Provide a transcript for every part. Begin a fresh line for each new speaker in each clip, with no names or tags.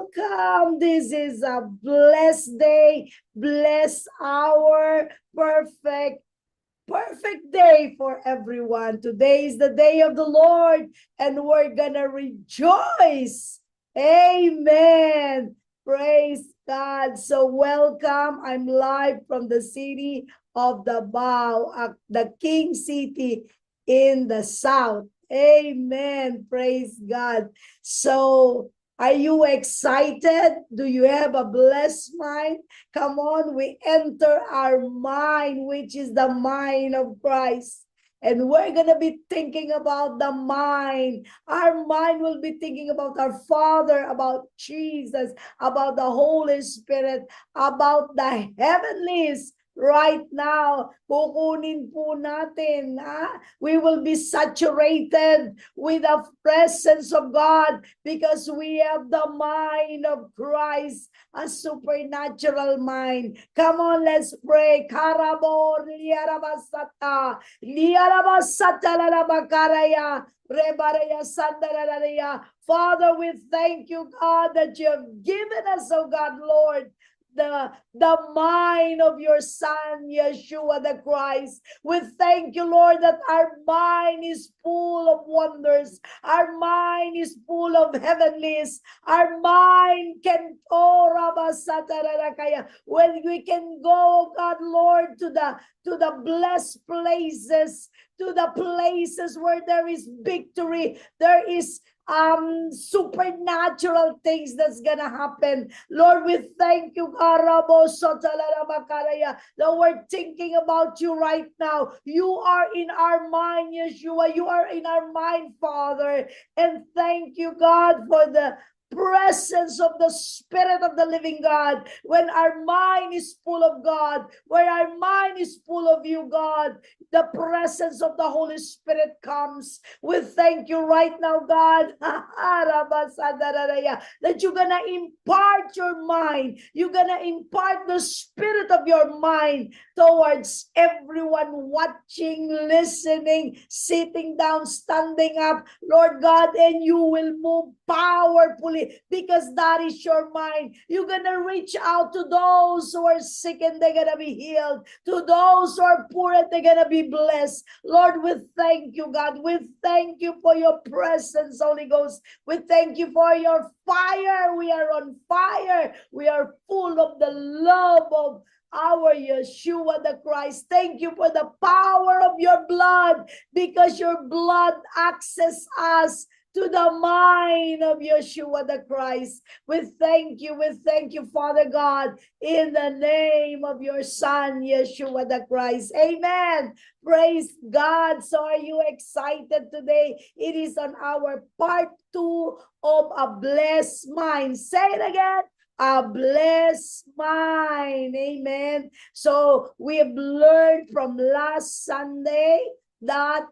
welcome. This is a blessed day, blessed hour, perfect day for everyone. Today is the day of the Lord, and we're gonna rejoice. Amen. Praise God. So welcome. I'm live from the city of Davao, the King City in the south. Amen. Praise God. So are you excited? Do you have a blessed mind? Come on, we enter our mind, which is the mind of Christ. And we're going to be thinking about the mind. Our mind will be thinking about our Father, about Jesus, about the Holy Spirit, about the heavenlies. Right now, kukunin po natin. We will be saturated with the presence of God because we have the mind of Christ, a supernatural mind. Come on, let's pray. Karabo liarabasata, liarabasata lalabakaraya, rebaraya sandararaya. Father, we thank you, God, that you have given us, oh God, Lord, the mind of your Son, Yeshua the Christ. We thank you, Lord, that our mind is full of wonders. Our mind is full of heavenlies. Our mind can, when we can go, God, Lord, to the blessed places, to the places where there is victory, there is supernatural things that's gonna happen. Lord, we thank you, that we're thinking about you right now. You are in our mind, Yeshua. You are in our mind, Father. And thank you, God, for the presence of the Spirit of the living God. When our mind is full of God, where our mind is full of you, God, the presence of the Holy Spirit comes. We thank you right now, God, that you're gonna impart your mind. You're gonna impart the spirit of your mind towards everyone watching, listening, sitting down, standing up, Lord God, and you will move powerfully because that is your mind. You're gonna reach out to those who are sick and they're gonna be healed, to those who are poor and they're gonna be blessed. Lord, we thank you, God. We thank you for your presence, Holy Ghost. We thank you for your fire. We are on fire. We are full of the love of our Yeshua the Christ. Thank you for the power of your blood, because your blood access us to the mind of Yeshua the Christ. We thank you, Father God, in the name of your Son, Yeshua the Christ. Amen. Praise God. So are you excited today? It is on our part 2 of a blessed mind. Say it again. A blessed mind. Amen. So we have learned from last Sunday that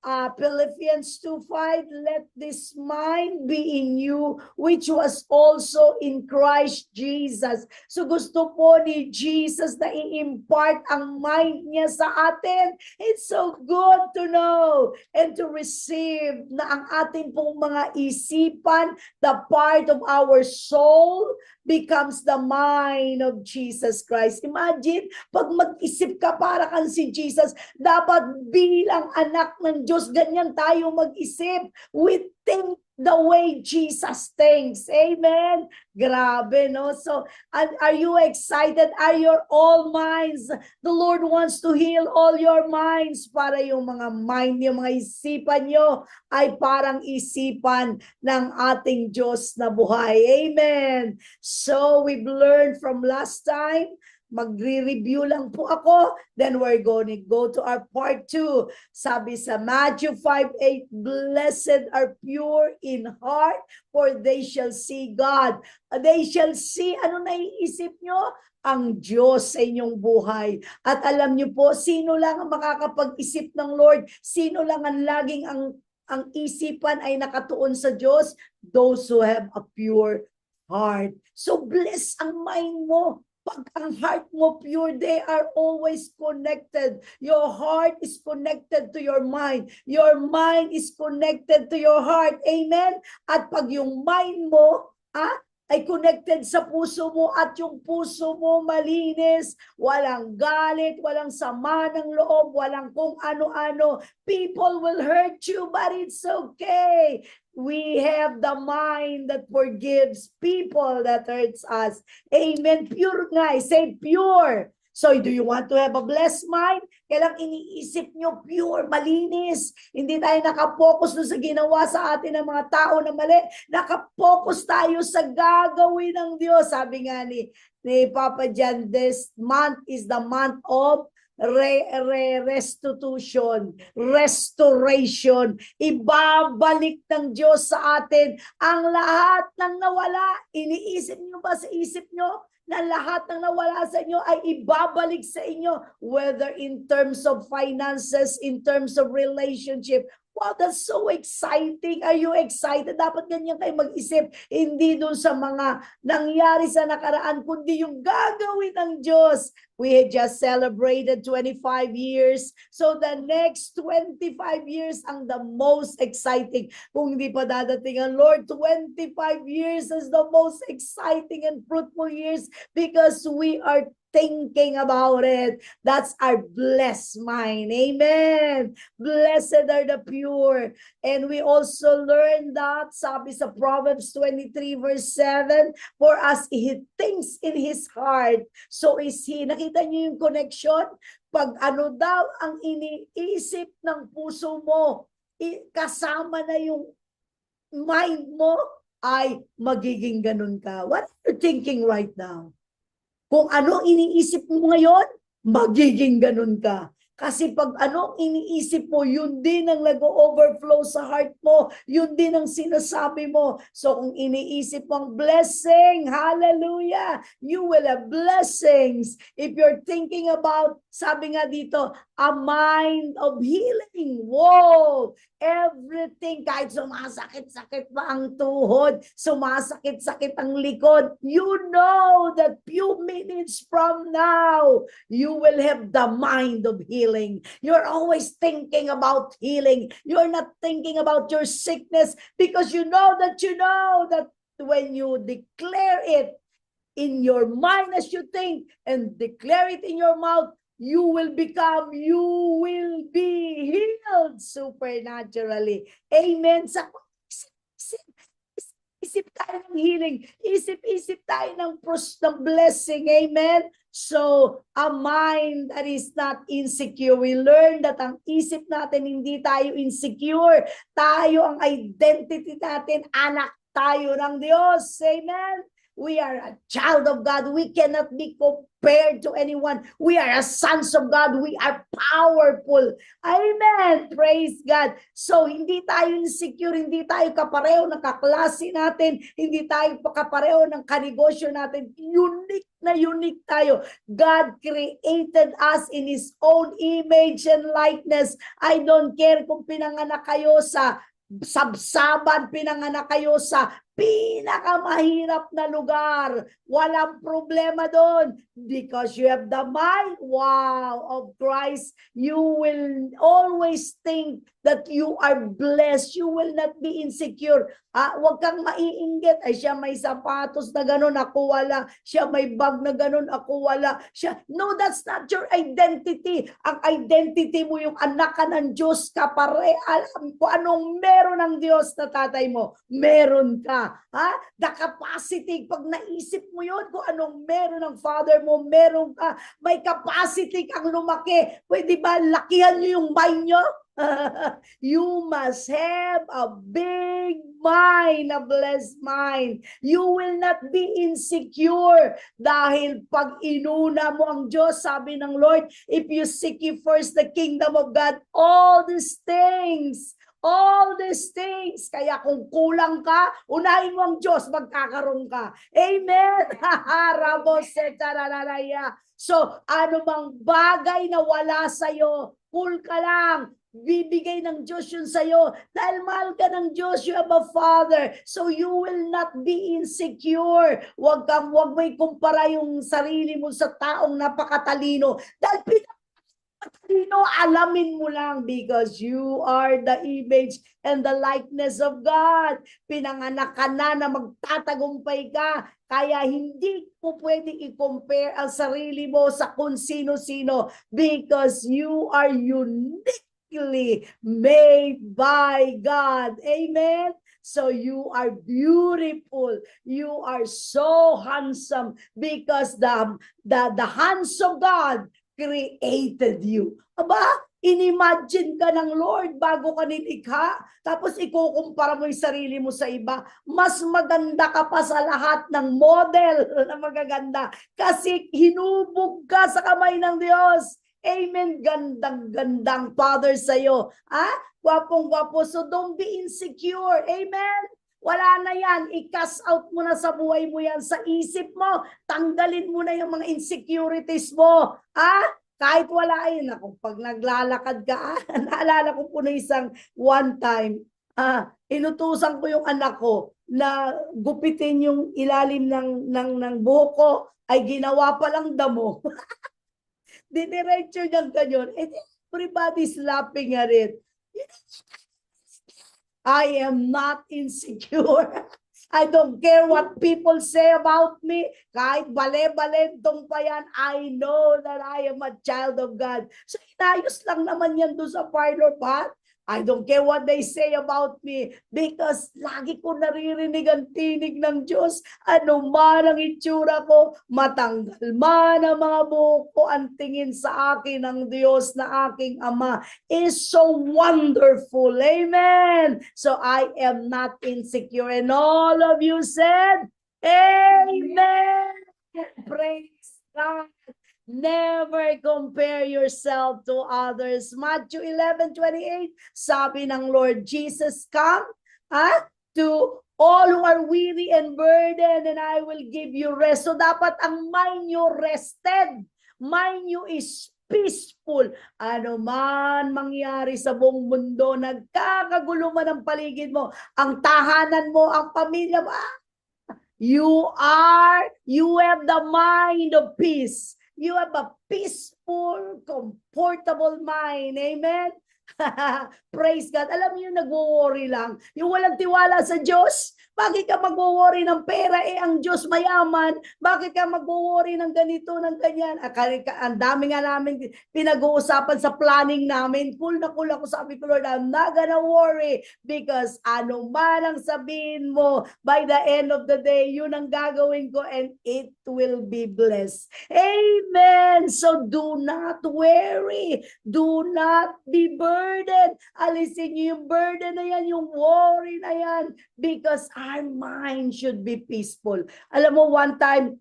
Philippians 2:5, let this mind be in you, which was also in Christ Jesus. So gusto po ni Jesus na i-impart ang mind niya sa atin. It's so good to know and to receive na ang ating pong mga isipan, the part of our soul, becomes the mind of Jesus Christ. Imagine, pag mag-isip ka para kang si Jesus, dapat bilang anak ng Diyos, ganyan tayo mag-isip. We think the way Jesus thinks. Amen? Grabe, no? So, are you excited? Are your all minds? The Lord wants to heal all your minds para yung mga mind niyo, mga isipan niyo ay parang isipan ng ating Diyos na buhay. Amen. So, we've learned from last time. Magre-review lang po ako, then we're going to go to our part 2. Sabi sa Matthew 5:8, blessed are pure in heart, for they shall see God. They shall see, ano naiisip nyo? Ang Diyos sa inyong buhay. At alam nyo po, sino lang ang makakapag-isip ng Lord? Sino lang ang laging ang isipan ay nakatuon sa Diyos? Those who have a pure heart. So bless ang mind mo. Pag ang heart mo pure, they are always connected. Your heart is connected to your mind. Your mind is connected to your heart. Amen? At pag yung mind mo, ay connected sa puso mo at yung puso mo malinis, walang galit, walang sama ng loob, walang kung ano-ano. People will hurt you, but it's okay. We have the mind that forgives people that hurts us. Amen. Pure nga. Say pure. So, do you want to have a blessed mind? Kailang iniisip nyo pure, malinis. Hindi tayo nakapokus sa ginawa sa atin ng mga tao na mali. Nakapokus tayo sa gagawin ng Diyos. Sabi nga ni Papa John, this month is the month of restoration. Ibabalik ng Diyos sa atin ang lahat ng nawala. Iniisip nyo ba sa isip nyo na lahat ng nawala sa inyo ay ibabalik sa inyo, whether in terms of finances, in terms of relationship. Wow, that's so exciting. Are you excited? Dapat ganyan kayo mag-isip. Hindi dun sa mga nangyari sa nakaraan, kundi yung gagawin ng Diyos. We had just celebrated 25 years. So the next 25 years ang the most exciting. Kung hindi pa dadating ang Lord, 25 years is the most exciting and fruitful years because we are thinking about it. That's our blessed mind. Amen. Blessed are the pure. And we also learn that, sabi sa Proverbs 23 verse 7, for as he thinks in his heart, so is he. Nakita niyo yung connection? Pag ano daw ang iniisip ng puso mo, kasama na yung mind mo, ay magiging ganun ka. What are you thinking right now? Kung anong iniisip mo ngayon, magiging ganun ka. Kasi pag anong iniisip mo, yun din ang nag-overflow sa heart mo, yun din ang sinasabi mo. So kung iniisip mong blessing, hallelujah, you will have blessings. If you're thinking about, sabi nga dito, a mind of healing, wow, everything, kahit sumasakit-sakit pa ang tuhod, sumasakit-sakit ang likod, you know that few minutes from now, you will have the mind of healing. You're always thinking about healing. You're not thinking about your sickness because you know that when you declare it in your mind as you think and declare it in your mouth, you will be healed supernaturally. Amen. Isip tayo ng healing. Isip tayo ng blessing. Amen. So, a mind that is not insecure. We learn that ang isip natin, hindi tayo insecure. Tayo ang identity natin, anak tayo ng Diyos. Amen. We are a child of God. We cannot be compared to anyone. We are a sons of God. We are powerful. Amen. Praise God. So, hindi tayo insecure. Hindi tayo kapareho ng kaklase natin. Hindi tayo kapareho ng kanegosyo natin. Unique tayo. God created us in His own image and likeness. I don't care kung pinanganak kayo sa Sabsaban, pinanganak kayo sa pinakamahirap na lugar. Walang problema doon. Because you have the mind, wow, of Christ, you will always think that you are blessed. You will not be insecure. Huwag kang maiinggit. Ay, siya may sapatos na ganun, ako wala. Siya may bag na ganun, ako wala. No, that's not your identity. Ang identity mo, yung anak ka ng Diyos ka, pare, alam ko anong meron ng Diyos na tatay mo. Meron ka. The capacity, pag naisip mo yun, kung anong meron ng Father mo, meron ka. May capacity kang lumaki. Pwede ba lakihan nyo yung mind nyo? You must have a big mind, a blessed mind. You will not be insecure dahil pag inuna mo ang Diyos, sabi ng Lord, if you seek ye first the kingdom of God, all these things, kaya kung kulang ka, unahin mo ang Diyos, magkakaroon ka. Amen. So, ano bang bagay na wala sa'yo, cool ka lang. Bibigay ng Diyos yun sa'yo. Dahil mahal ka ng Diyos, you have a Father. So you will not be insecure. Huwag mo ikumpara yung sarili mo sa taong napakatalino. Dahil Alamin mo lang because you are the image and the likeness of God. Pinanganak ka na magtatagumpay ka. Kaya hindi po pwedeng i-compare ang sarili mo sa kung sino-sino because you are uniquely made by God. Amen? So you are beautiful. You are so handsome because the hands of God created you. Aba, inimagine ka ng Lord bago ka nilikha, tapos ikukumpara mo yung sarili mo sa iba. Mas maganda ka pa sa lahat ng model na magaganda kasi hinubog ka sa kamay ng Diyos. Amen. Gandang-gandang Father sa'yo. Gwapong-gwapo. So don't be insecure. Amen. Wala na yan. I-cast out mo na sa buhay mo yan. Sa isip mo, tanggalin mo na yung mga insecurities mo. Kahit wala yun. Ako, pag naglalakad ka, naalala ko po na isang one time, inutusan ko yung anak ko na gupitin yung ilalim ng buhok ko, ay ginawa pa lang damo. Diniretso niyang ganyan. And everybody's laughing at it. I am not insecure. I don't care what people say about me. Kahit bale-balentong pa yan, I know that I am a child of God. So inayos lang naman yan doon sa parlor pot. I don't care what they say about me because lagi ko naririnig ang tinig ng Diyos. Ano man ang itsura ko, matanggal man ang mga buhok ko, ang tingin sa akin ng Diyos na aking Ama is so wonderful. Amen. So I am not insecure. And all of you said, Amen. Praise God. Never compare yourself to others. Matthew 11:28, sabi ng Lord Jesus, come to all who are weary and burdened and I will give you rest. So dapat ang mind nyo rested. Mind nyo is peaceful. Ano man mangyari sa buong mundo, nagkakagulo man ang paligid mo, ang tahanan mo, ang pamilya mo, you have the mind of peace. You have a peaceful, comfortable mind. Amen? Praise God. Alam niyo, nagwo-worry lang. Yung walang tiwala sa Diyos. Bakit ka magwo-worry ng pera? Ang Diyos mayaman. Bakit ka magwo-worry ng ganito, ng ganyan? Ang dami nga namin pinag-uusapan sa planning namin. Cool na cool ako. Sabi ko, Lord, I'm not gonna worry because ano man ang sabihin mo, by the end of the day, yun ang gagawin ko and it will be blessed. Amen. So do not worry. Do not be burdened. Alisin niyo yung burden na yan, yung worry na yan because our mind should be peaceful. Alam mo, one time,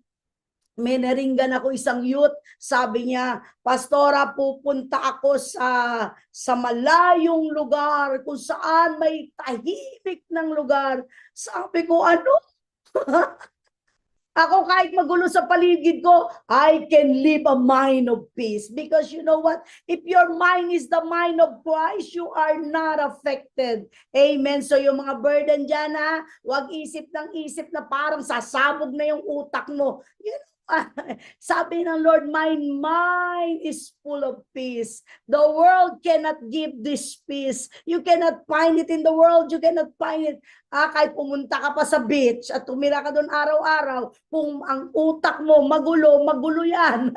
may naringgan ako isang youth, sabi niya, Pastora, pupunta ako sa malayong lugar kung saan may tahimik ng lugar. Sabi ko, ano? Ako kahit magulo sa paligid ko, I can live a mind of peace. Because you know what? If your mind is the mind of Christ, you are not affected. Amen. So yung mga burden dyan, huwag isip ng isip na parang sasabog na yung utak mo. You know, sabi ng Lord, my mind is full of peace. The world cannot give this peace. You cannot find it in the world. You cannot find it. Kahit pumunta ka pa sa beach at tumira ka doon araw-araw, kung ang utak mo magulo, magulo yan.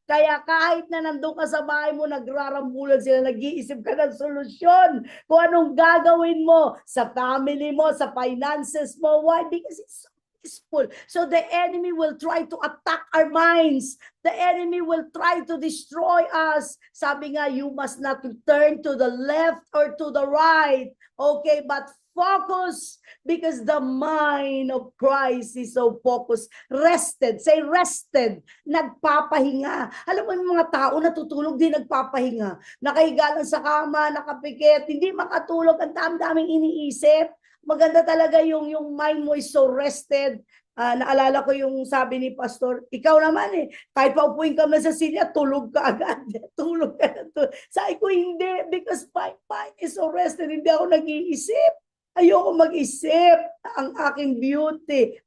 Kaya kahit na nandun ka sa bahay mo, nagrarambulan sila, nag-iisip ka ng solusyon kung anong gagawin mo sa family mo, sa finances mo. Why? Because it's so peaceful. So the enemy will try to attack our minds. The enemy will try to destroy us. Sabi nga, you must not turn to the left or to the right. Okay, but focus because the mind of Christ is so focused. Rested. Say rested. Nagpapahinga. Alam mo yung mga tao natutulog din nagpapahinga. Nakahiga lang sa kama, nakapikit, hindi makatulog, ang dami-daming iniisip. Maganda talaga yung mind mo is so rested. Naalala ko yung sabi ni Pastor, ikaw naman kahit paupuin ka na sa silya, tulog ka agad. Tulog ka na. Sabi ko, hindi, because my mind is so rested, hindi ako nag-iisip. Ayoko mag-isip ang aking beauty.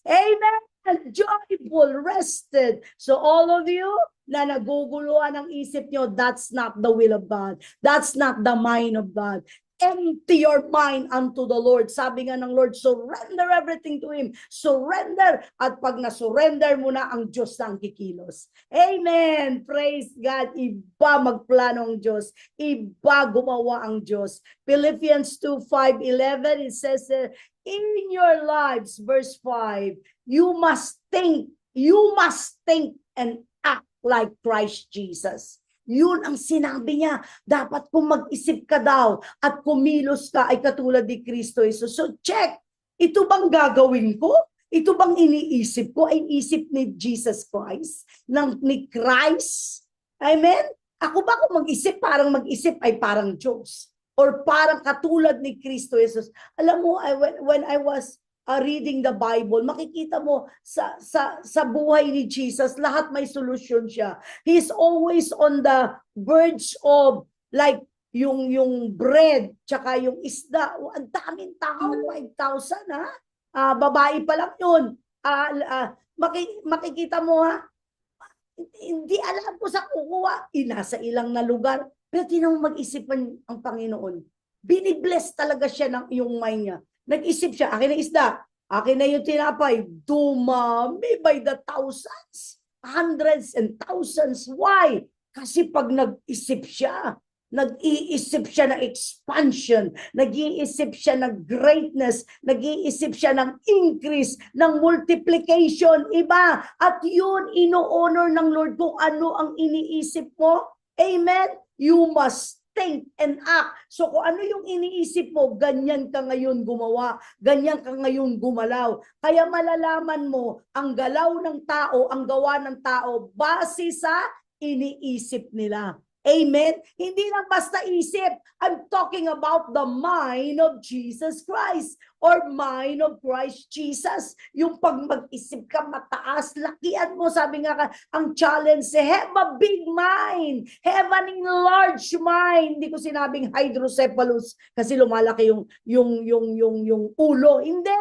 Amen. and joyful, rested. So all of you na naguguluhan ang isip nyo, that's not the will of God. That's not the mind of God. Empty your mind unto the Lord. Sabi nga ng Lord, surrender everything to Him. Surrender. At pag na-surrender mo na, ang Diyos na ang kikilos. Amen. Praise God. Iba magplano ang Diyos. Iba gumawa ang Diyos. Philippians 2:5-11, it says, in your lives, verse 5, you must think and act like Christ Jesus. Yun ang sinabi niya. Dapat kung mag-isip ka daw at kumilos ka ay katulad ni Kristo Jesus. So check, ito bang gagawin ko? Ito bang iniisip ko ay isip ni Jesus Christ? Ni Christ? Amen? Ako ba kung mag-isip, parang mag-isip ay parang Diyos? Or parang katulad ni Kristo Jesus? Alam mo, when I was reading the Bible, makikita mo sa buhay ni Jesus, lahat may solusyon siya. He's always on the verge of like yung bread, tsaka yung isda. Ang daming tao, 5,000 ha? Babae pa lang yun. Makikita mo ha, hindi alam ko sa kukuha, nasa ilang na lugar, pero tinang mag-isipan ang Panginoon. Binibless talaga siya ng yung mind niya. Nag-isip siya, akin na isda, akin na yung tinapay, dumami by the thousands, hundreds and thousands. Why? Kasi pag nag-isip siya, nag-iisip siya ng expansion, nag-iisip siya ng greatness, nag-iisip siya ng increase, ng multiplication, iba. At yun, ino-honor ng Lord kung ano ang iniisip mo. Amen? You must think and act. So kung ano yung iniisip mo, ganyan ka ngayon gumawa, ganyan ka ngayon gumalaw. Kaya malalaman mo ang galaw ng tao, ang gawa ng tao base sa iniisip nila. Amen? Hindi lang basta isip. I'm talking about the mind of Jesus Christ or mind of Christ Jesus. Yung pag mag-isip ka mataas, lakian mo, sabi nga ang challenge, have a big mind. Have an enlarged mind. Hindi ko sinabing hydrocephalus kasi lumalaki yung ulo. Hindi.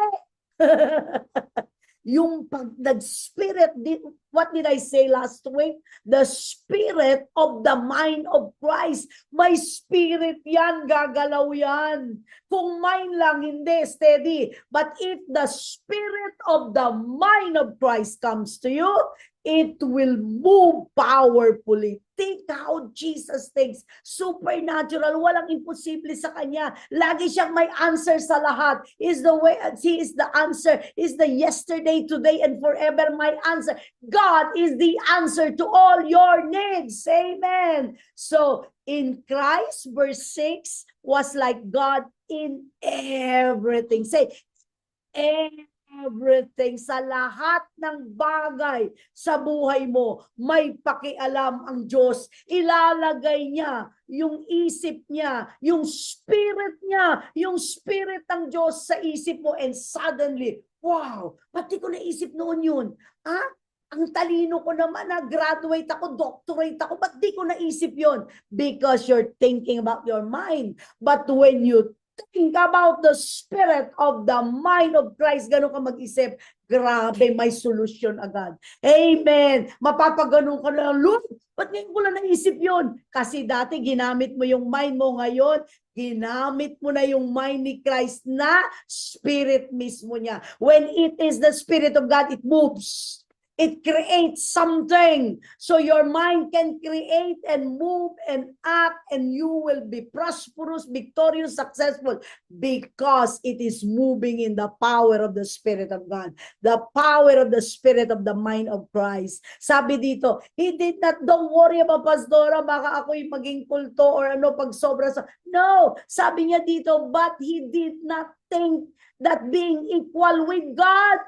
Yung pag nag-spirit, what did I say last week? The spirit of the mind of Christ. May spirit yan, gagalaw yan. Kung mind lang, hindi, steady. But if the spirit of the mind of Christ comes to you, it will move powerfully. Think how Jesus thinks. Supernatural. Walang imposible sa Kanya. Lagi siyang may answer sa lahat. He is the answer. Is the yesterday, today, and forever my answer. God is the answer to all your needs. Amen. So, in Christ, verse 6, was like God in everything. Say, everything, sa lahat ng bagay sa buhay mo, may pakialam ang Diyos. Ilalagay niya yung isip niya, yung spirit niya, yung spirit ng Diyos sa isip mo, and suddenly, wow, pati ko naisip noon yun. Ang talino ko naman, graduate ako, doctorate ako, ba't di ko naisip yon? Because you're thinking about your mind. But when you think about the spirit of the mind of Christ, gano'n ka mag-isip, grabe, may solusyon agad. Amen. Mapapaganon ka na, Lord, ba't ngayon ko lang naisip yun? Kasi dati ginamit mo yung mind mo, ngayon, ginamit mo na yung mind ni Christ na spirit mismo niya. When it is the spirit of God, it moves. It creates something. So your mind can create and move and act, and you will be prosperous, victorious, successful, because it is moving in the power of the Spirit of God. The power of the Spirit of the mind of Christ. Sabi dito, he did not, don't worry about Pastora, baka ako'y maging kulto or ano pag sobra. No, sabi niya dito, but he did not think that being equal with God.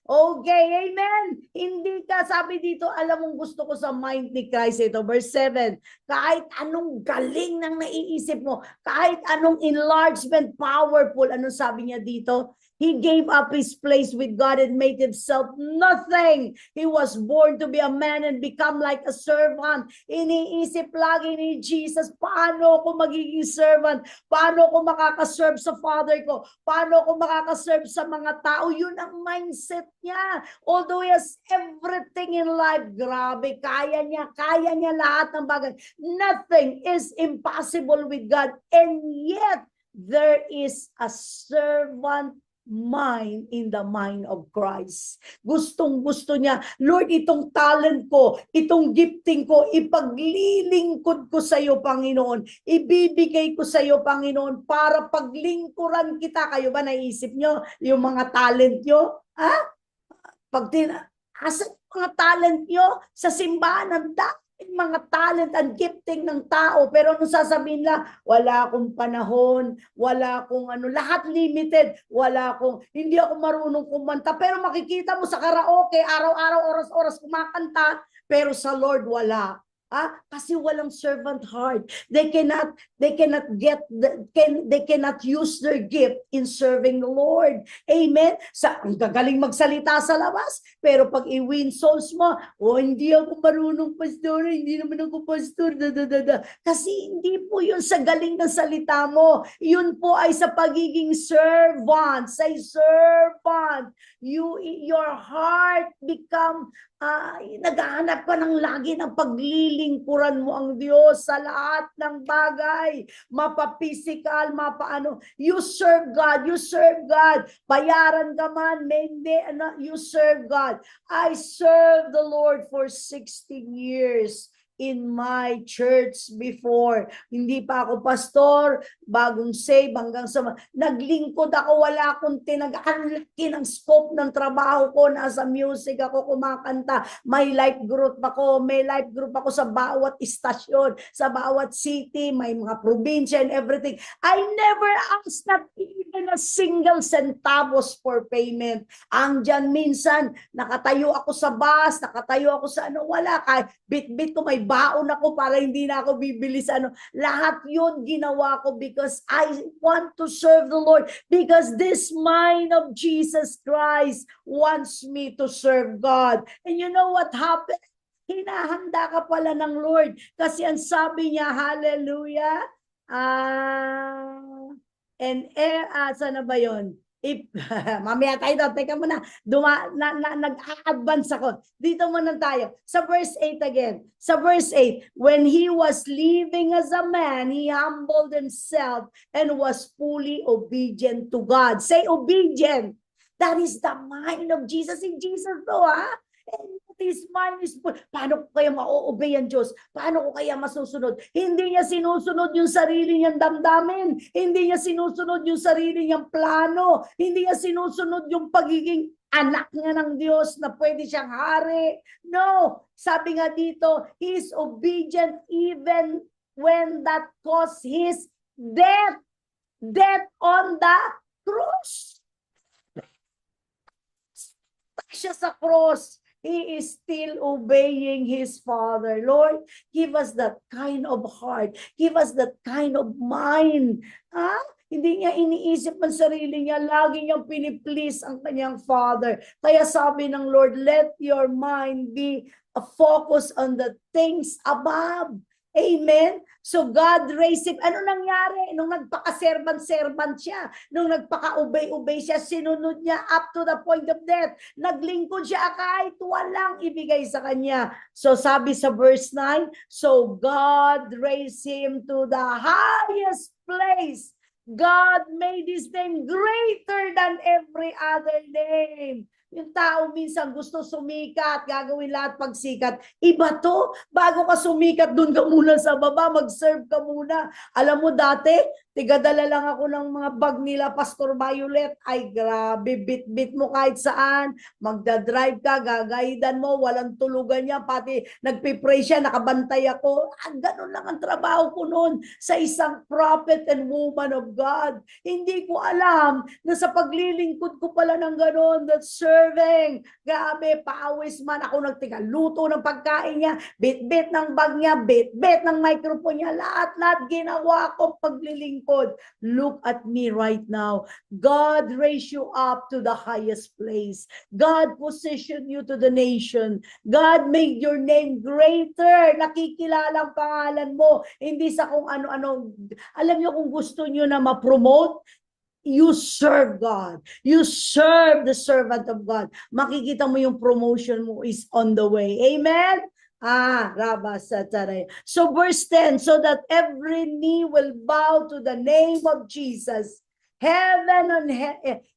Okay, amen. Hindi ka, sabi dito, alam mong gusto ko sa mind ni Christ ito, verse 7, kahit anong galing ng naiisip mo, kahit anong enlargement, powerful, anong sabi niya dito? He gave up his place with God and made himself nothing. He was born to be a man and become like a servant. Iniisip lagi ni Jesus, paano ako magiging servant? Paano ako makakaserve sa Father ko? Paano ako makakaserve sa mga tao? Yun ang mindset niya. Although he has everything in life, grabe, kaya niya lahat ng bagay. Nothing is impossible with God. And yet, there is a servant mind in the mind of Christ. Gustong-gusto niya, Lord, itong talent ko, itong gifting ko, ipaglilingkod ko sa iyo, Panginoon. Ibibigay ko sa iyo, Panginoon, para paglingkuran kita. Kayo ba naisip nyo yung mga talent nyo? Ha? Asan mga talent nyo sa simbahan ng mga talent and gifting ng tao, pero ano sasabihin lang, wala akong panahon, wala akong lahat limited, hindi ako marunong kumanta, pero makikita mo sa karaoke, araw-araw, oras-oras kumakanta, pero sa Lord wala. Kasi walang servant heart. They cannot use their gift in serving the Lord. Amen. Ang gagaling magsalita sa labas, pero pag i-win souls mo, hindi ako marunong pastor, hindi naman ako pastor, Kasi hindi po yun sa galing ng salita mo. Yun po ay sa pagiging servant. Say servant. Your heart become naghahanap ka ng lagi ng paglilingkuran mo ang Diyos sa lahat ng bagay, mapa-physical, mapa-ano. You serve God, bayaran ka man, hindi, you serve God. I served the Lord for 16 years in my church before. Hindi pa ako pastor, bagong save, hanggang sa naglingkod ako, wala akong ang ng scope ng trabaho ko, nasa music ako, kumakanta, may life group ako sa bawat istasyon, sa bawat city, may mga probinsya and everything. I never asked not even a single centavos for payment. Diyan minsan, nakatayo ako sa bus, nakatayo ako sa wala, kahit bit-bit ko may baon ako para hindi na ako bibili sa Lahat yun ginawa ko because I want to serve the Lord, because this mind of Jesus Christ wants me to serve God. And you know what happened? Hinahanda ka pala ng Lord kasi ang sabi niya, hallelujah, saan na ba yun? Mamaya tayo doon, teka muna, nag-a-advance ako. Dito muna tayo. Sa verse 8 again. Sa verse 8, when he was living as a man, he humbled himself and was fully obedient to God. Say obedient. That is the mind of Jesus. In Jesus to, And his mind is full. Paano ko kaya ma-obey ang Diyos? Paano ko kaya masusunod? Hindi niya sinusunod yung sarili niyang damdamin. Hindi niya sinusunod yung sarili niyang plano. Hindi niya sinusunod yung pagiging anak niya ng Diyos na pwede siyang hari. No. Sabi nga dito, he is obedient even when that cost his death. Death on the cross. Siya sa cross. He is still obeying his Father. Lord, give us that kind of heart. Give us that kind of mind. Hindi niya iniisip ang sarili niya. Lagi niyang piniplease ang kanyang Father. Kaya sabi ng Lord, let your mind be a focus on the things above. Amen? So God raised him. Ano nangyari? Nung nagpaka-servant siya, nung nagpaka-obey siya, sinunod niya up to the point of death. Naglingkod siya kahit walang ibigay sa kanya. So sabi sa verse 9, so God raised him to the highest place. God made his name greater than every other name. Yung tao minsan gusto sumikat, gagawin lahat pagsikat. Iba to, bago ka sumikat, dun ka muna sa baba, mag-serve ka muna. Alam mo dati, tigadala lang ako ng mga bag nila, Pastor Violet. Ay grabe, bit-bit mo kahit saan. Magdadrive ka, gagaidan mo, walang tulugan niya. Pati nagpipray siya, nakabantay ako. Ganun lang ang trabaho ko noon sa isang prophet and woman of God. Hindi ko alam na sa paglilingkod ko pala ng ganun, that serving, grabe, paawis man ako luto ng pagkain niya, bit-bit ng bag niya, bit-bit ng microphone niya, lahat-lahat ginawa ko paglilingkod lingkod. Look at me right now. God raised you up to the highest place. God positioned you to the nation. God made your name greater. Nakikilala ang pangalan mo. Hindi sa kung ano-ano. Alam niyo kung gusto niyo na ma-promote, you serve God. You serve the servant of God. Makikita mo yung promotion mo is on the way. Amen? Rabasataray. So verse 10, so that every knee will bow to the name of Jesus. Heaven on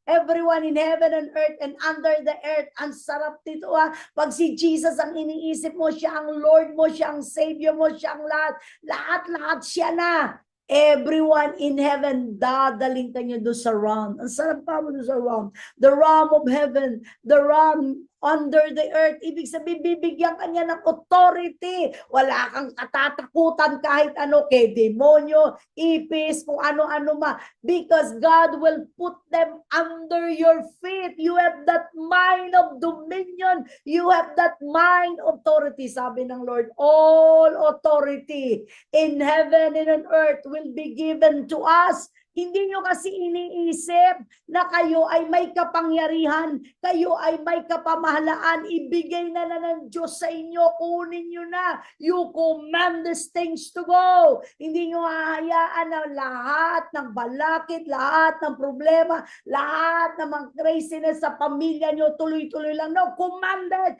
everyone in heaven and earth and under the earth. Ang sarap nito Pag si Jesus ang iniisip mo, siya ang Lord mo, siya ang Savior mo, siya ang lahat. Lahat-lahat siya na. Everyone in heaven, dadaling ka niya doon sa realm. Ang sarap pa mo doon sa realm. The realm of heaven, the realm under the earth. Ibig sabihin, bibigyan ka niya ng authority. Wala kang katatakutan kahit ano, kay demonyo, ipis, kung ano-ano ma. Because God will put them under your feet. You have that mind of dominion. You have that mind of authority. Sabi ng Lord, all authority in heaven and on earth will be given to us. Hindi nyo kasi iniisip na kayo ay may kapangyarihan, kayo ay may kapamahalaan, ibigay na ng Diyos sa inyo, kunin nyo na. You command these things to go. Hindi nyo hahayaan na lahat ng balakid, lahat ng problema, lahat ng mga craziness sa pamilya nyo, tuloy-tuloy lang. No, commanded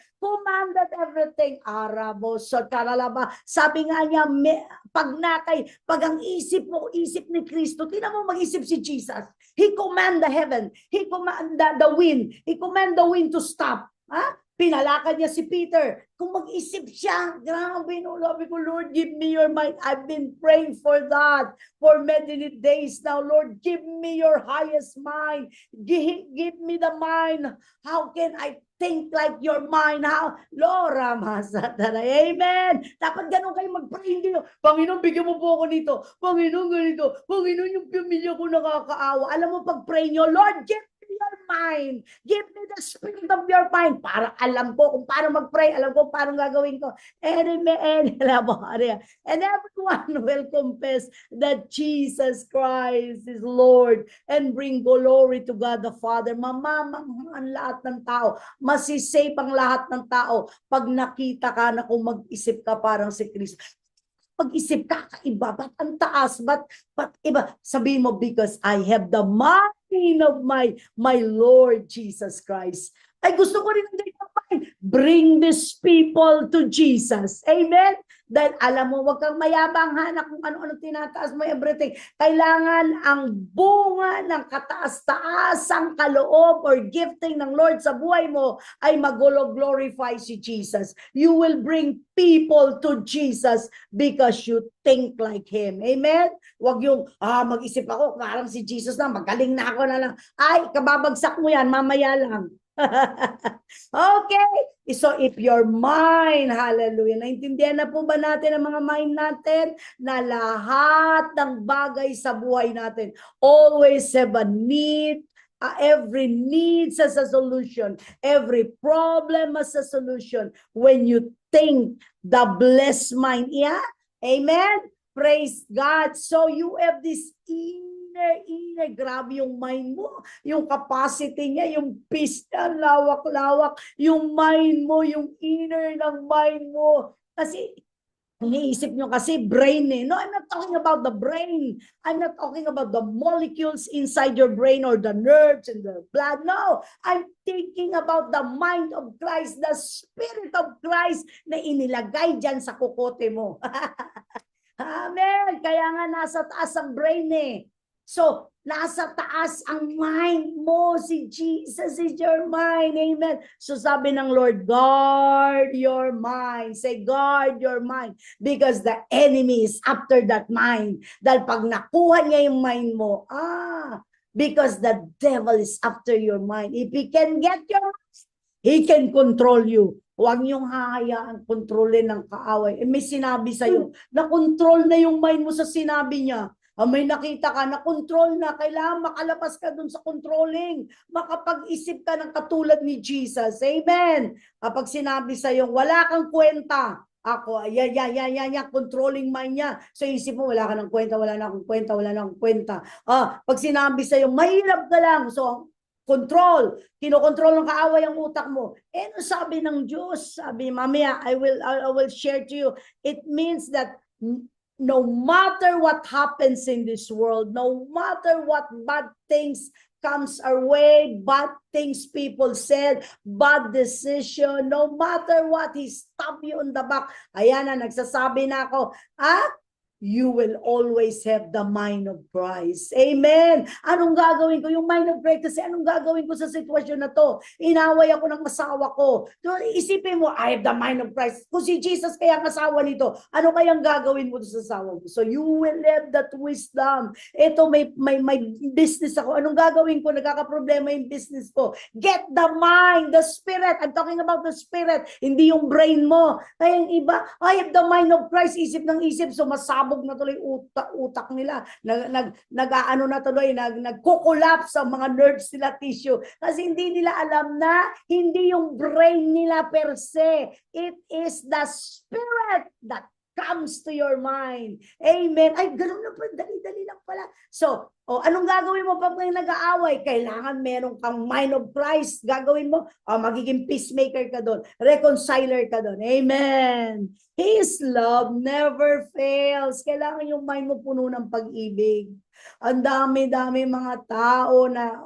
everything. Arabo, so karalaba. Sabi nga niya, pag ang isip mo, isip ni Kristo, tingnan mo mag-isip si Jesus. He command the heaven. He command the wind. He command the wind to stop. Pinalakad niya si Peter. Kung mag-isip siya, grabe, no, sabi ko, Lord, give me your mind. I've been praying for that for many days now. Lord, give me your highest mind. Give me the mind. How can I think like your mind? How? Lord, amen. Dapat ganun kayo mag-pray. Hindi, Panginoon, bigyan mo po ako nito. Panginoon, ganito. Panginoon, yung pamilya ko nakakaawa. Alam mo, pag-pray nyo, Lord, give your mind. Give me the spirit of your mind. Para alam ko kung paano mag-pray. Alam ko paano gagawin ko. And everyone will confess that Jesus Christ is Lord and bring glory to God the Father. Mamamanghan lahat ng tao. Masisave ang lahat ng tao pag nakita ka na kung mag-isip ka parang si Kristo. Pag-isip ka, kaiba, ba't ang taas, ba't iba? Sabihin mo, because I have the mind of my Lord Jesus Christ. Ay, gusto ko rin ang mind. Bring these people to Jesus. Amen? Dahil alam mo, wag kang mayabang hanak kung ano-ano tinataas mo, everything. Kailangan ang bunga ng kataas-taasang kaloob or gifting ng Lord sa buhay mo ay mag-glorify si Jesus. You will bring people to Jesus because you think like Him. Amen? Wag yung, mag-isip ako, parang si Jesus na, magaling na ako na lang. Ay, kababagsak mo yan, mamaya lang. Okay. So if your mind, hallelujah, naintindihan na po ba natin ang mga mind natin na lahat ng bagay sa buhay natin always have a need. Every need has a solution. Every problem has a solution. When you think the blessed mind, yeah? Amen? Praise God. So you have this inner, grabe yung mind mo, yung capacity niya, yung peace niya, lawak-lawak, yung mind mo, yung inner ng mind mo. Kasi, iniisip nyo kasi brain No, I'm not talking about the brain. I'm not talking about the molecules inside your brain or the nerves and the blood. No, I'm thinking about the mind of Christ, the Spirit of Christ na inilagay dyan sa kukote mo. Amen. Kaya nga nasa taas ang brain So, nasa taas ang mind mo. Si Jesus is your mind. Amen. So, sabi ng Lord, guard your mind. Say, guard your mind. Because the enemy is after that mind. Dahil pag nakuha niya yung mind mo, because the devil is after your mind. If he can get your mind, he can control you. Huwag niyong hahayaan kontrolin ng kaaway. May sinabi sa'yo, na-control na yung mind mo sa sinabi niya. May nakita ka na control na, kailangan makalabas ka dun sa controlling. Makapag-isip ka ng katulad ni Jesus. Amen. Kapag sinabi sa'yo, wala kang kwenta, Ako, yan, controlling mind niya. So isip mo, wala ka ng kwenta, wala na akong kwenta, wala na akong kwenta. Pag sinabi sa'yo, mahirap ka lang. So, control, kinokontrol ng kaaway ang utak mo. No sabi ng Diyos? Sabi, mamaya, I will share to you. It means that no matter what happens in this world, no matter what bad things comes our way, bad things people said, bad decision, no matter what, he stab you on the back. Ayan na, nagsasabi na ako, you will always have the mind of Christ. Amen. Anong gagawin ko? Yung mind of Christ, kasi anong gagawin ko sa sitwasyon na to? Inaway ako ng asawa ko. So, isipin mo, I have the mind of Christ. Kung si Jesus kaya ang asawa nito, ano kayang gagawin mo sa asawa mo? So, you will have that wisdom. Ito, may business ako. Anong gagawin ko? Nagkakaproblema yung business ko. Get the mind, the spirit. I'm talking about the spirit, hindi yung brain mo. Kaya yung iba, I have the mind of Christ, isip ng isip, so masabog na tuloy utak nila, nag-ano na tuloy, nagko-collapse sa mga nerves nila, tissue, kasi hindi nila alam na hindi yung brain nila per se, it is the spirit that comes to your mind. Amen. Ay, ganun na pa, dali-dali lang pala. So, anong gagawin mo pag may nag-aaway? Kailangan meron kang mind of Christ. Gagawin mo, magiging peacemaker ka doon, reconciler ka doon. Amen. His love never fails. Kailangan yung mind mo puno ng pag-ibig. Ang dami-dami mga tao na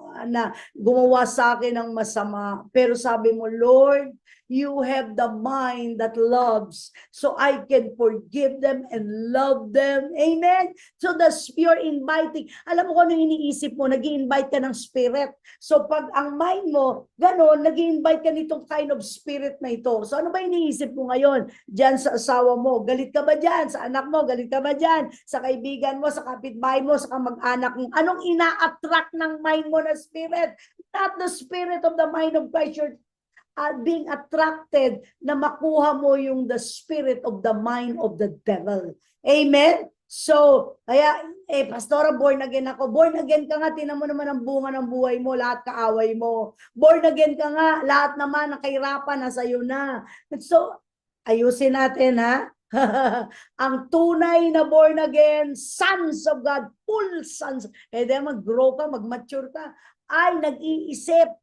gumawa sa akin ng masama. Pero sabi mo, Lord, you have the mind that loves, so I can forgive them and love them. Amen? So you're inviting. Alam mo kung ano iniisip mo, nag-i-invite ka ng spirit. So pag ang mind mo, gano'n, nag-i-invite ka nitong kind of spirit na ito. So ano ba iniisip mo ngayon? Diyan sa asawa mo, galit ka ba diyan? Sa anak mo, galit ka ba diyan? Sa kaibigan mo, sa kapitbahay mo, sa kamag-anak mo. Anong ina-attract ng mind mo na spirit? Not the spirit of the mind of Christ. You're being attracted na makuha mo yung the spirit of the mind of the devil. Amen? So, kaya, Pastora, born again ako. Born again ka nga, tinan mo naman ang bunga ng buhay mo, lahat kaaway mo. Born again ka nga, lahat naman ng kahirapan nasa iyo na. So, ayusin natin, ha? Ang tunay na born again, sons of God, full sons. Kaya mag-grow ka, mag-mature ka, ay nag-iisip,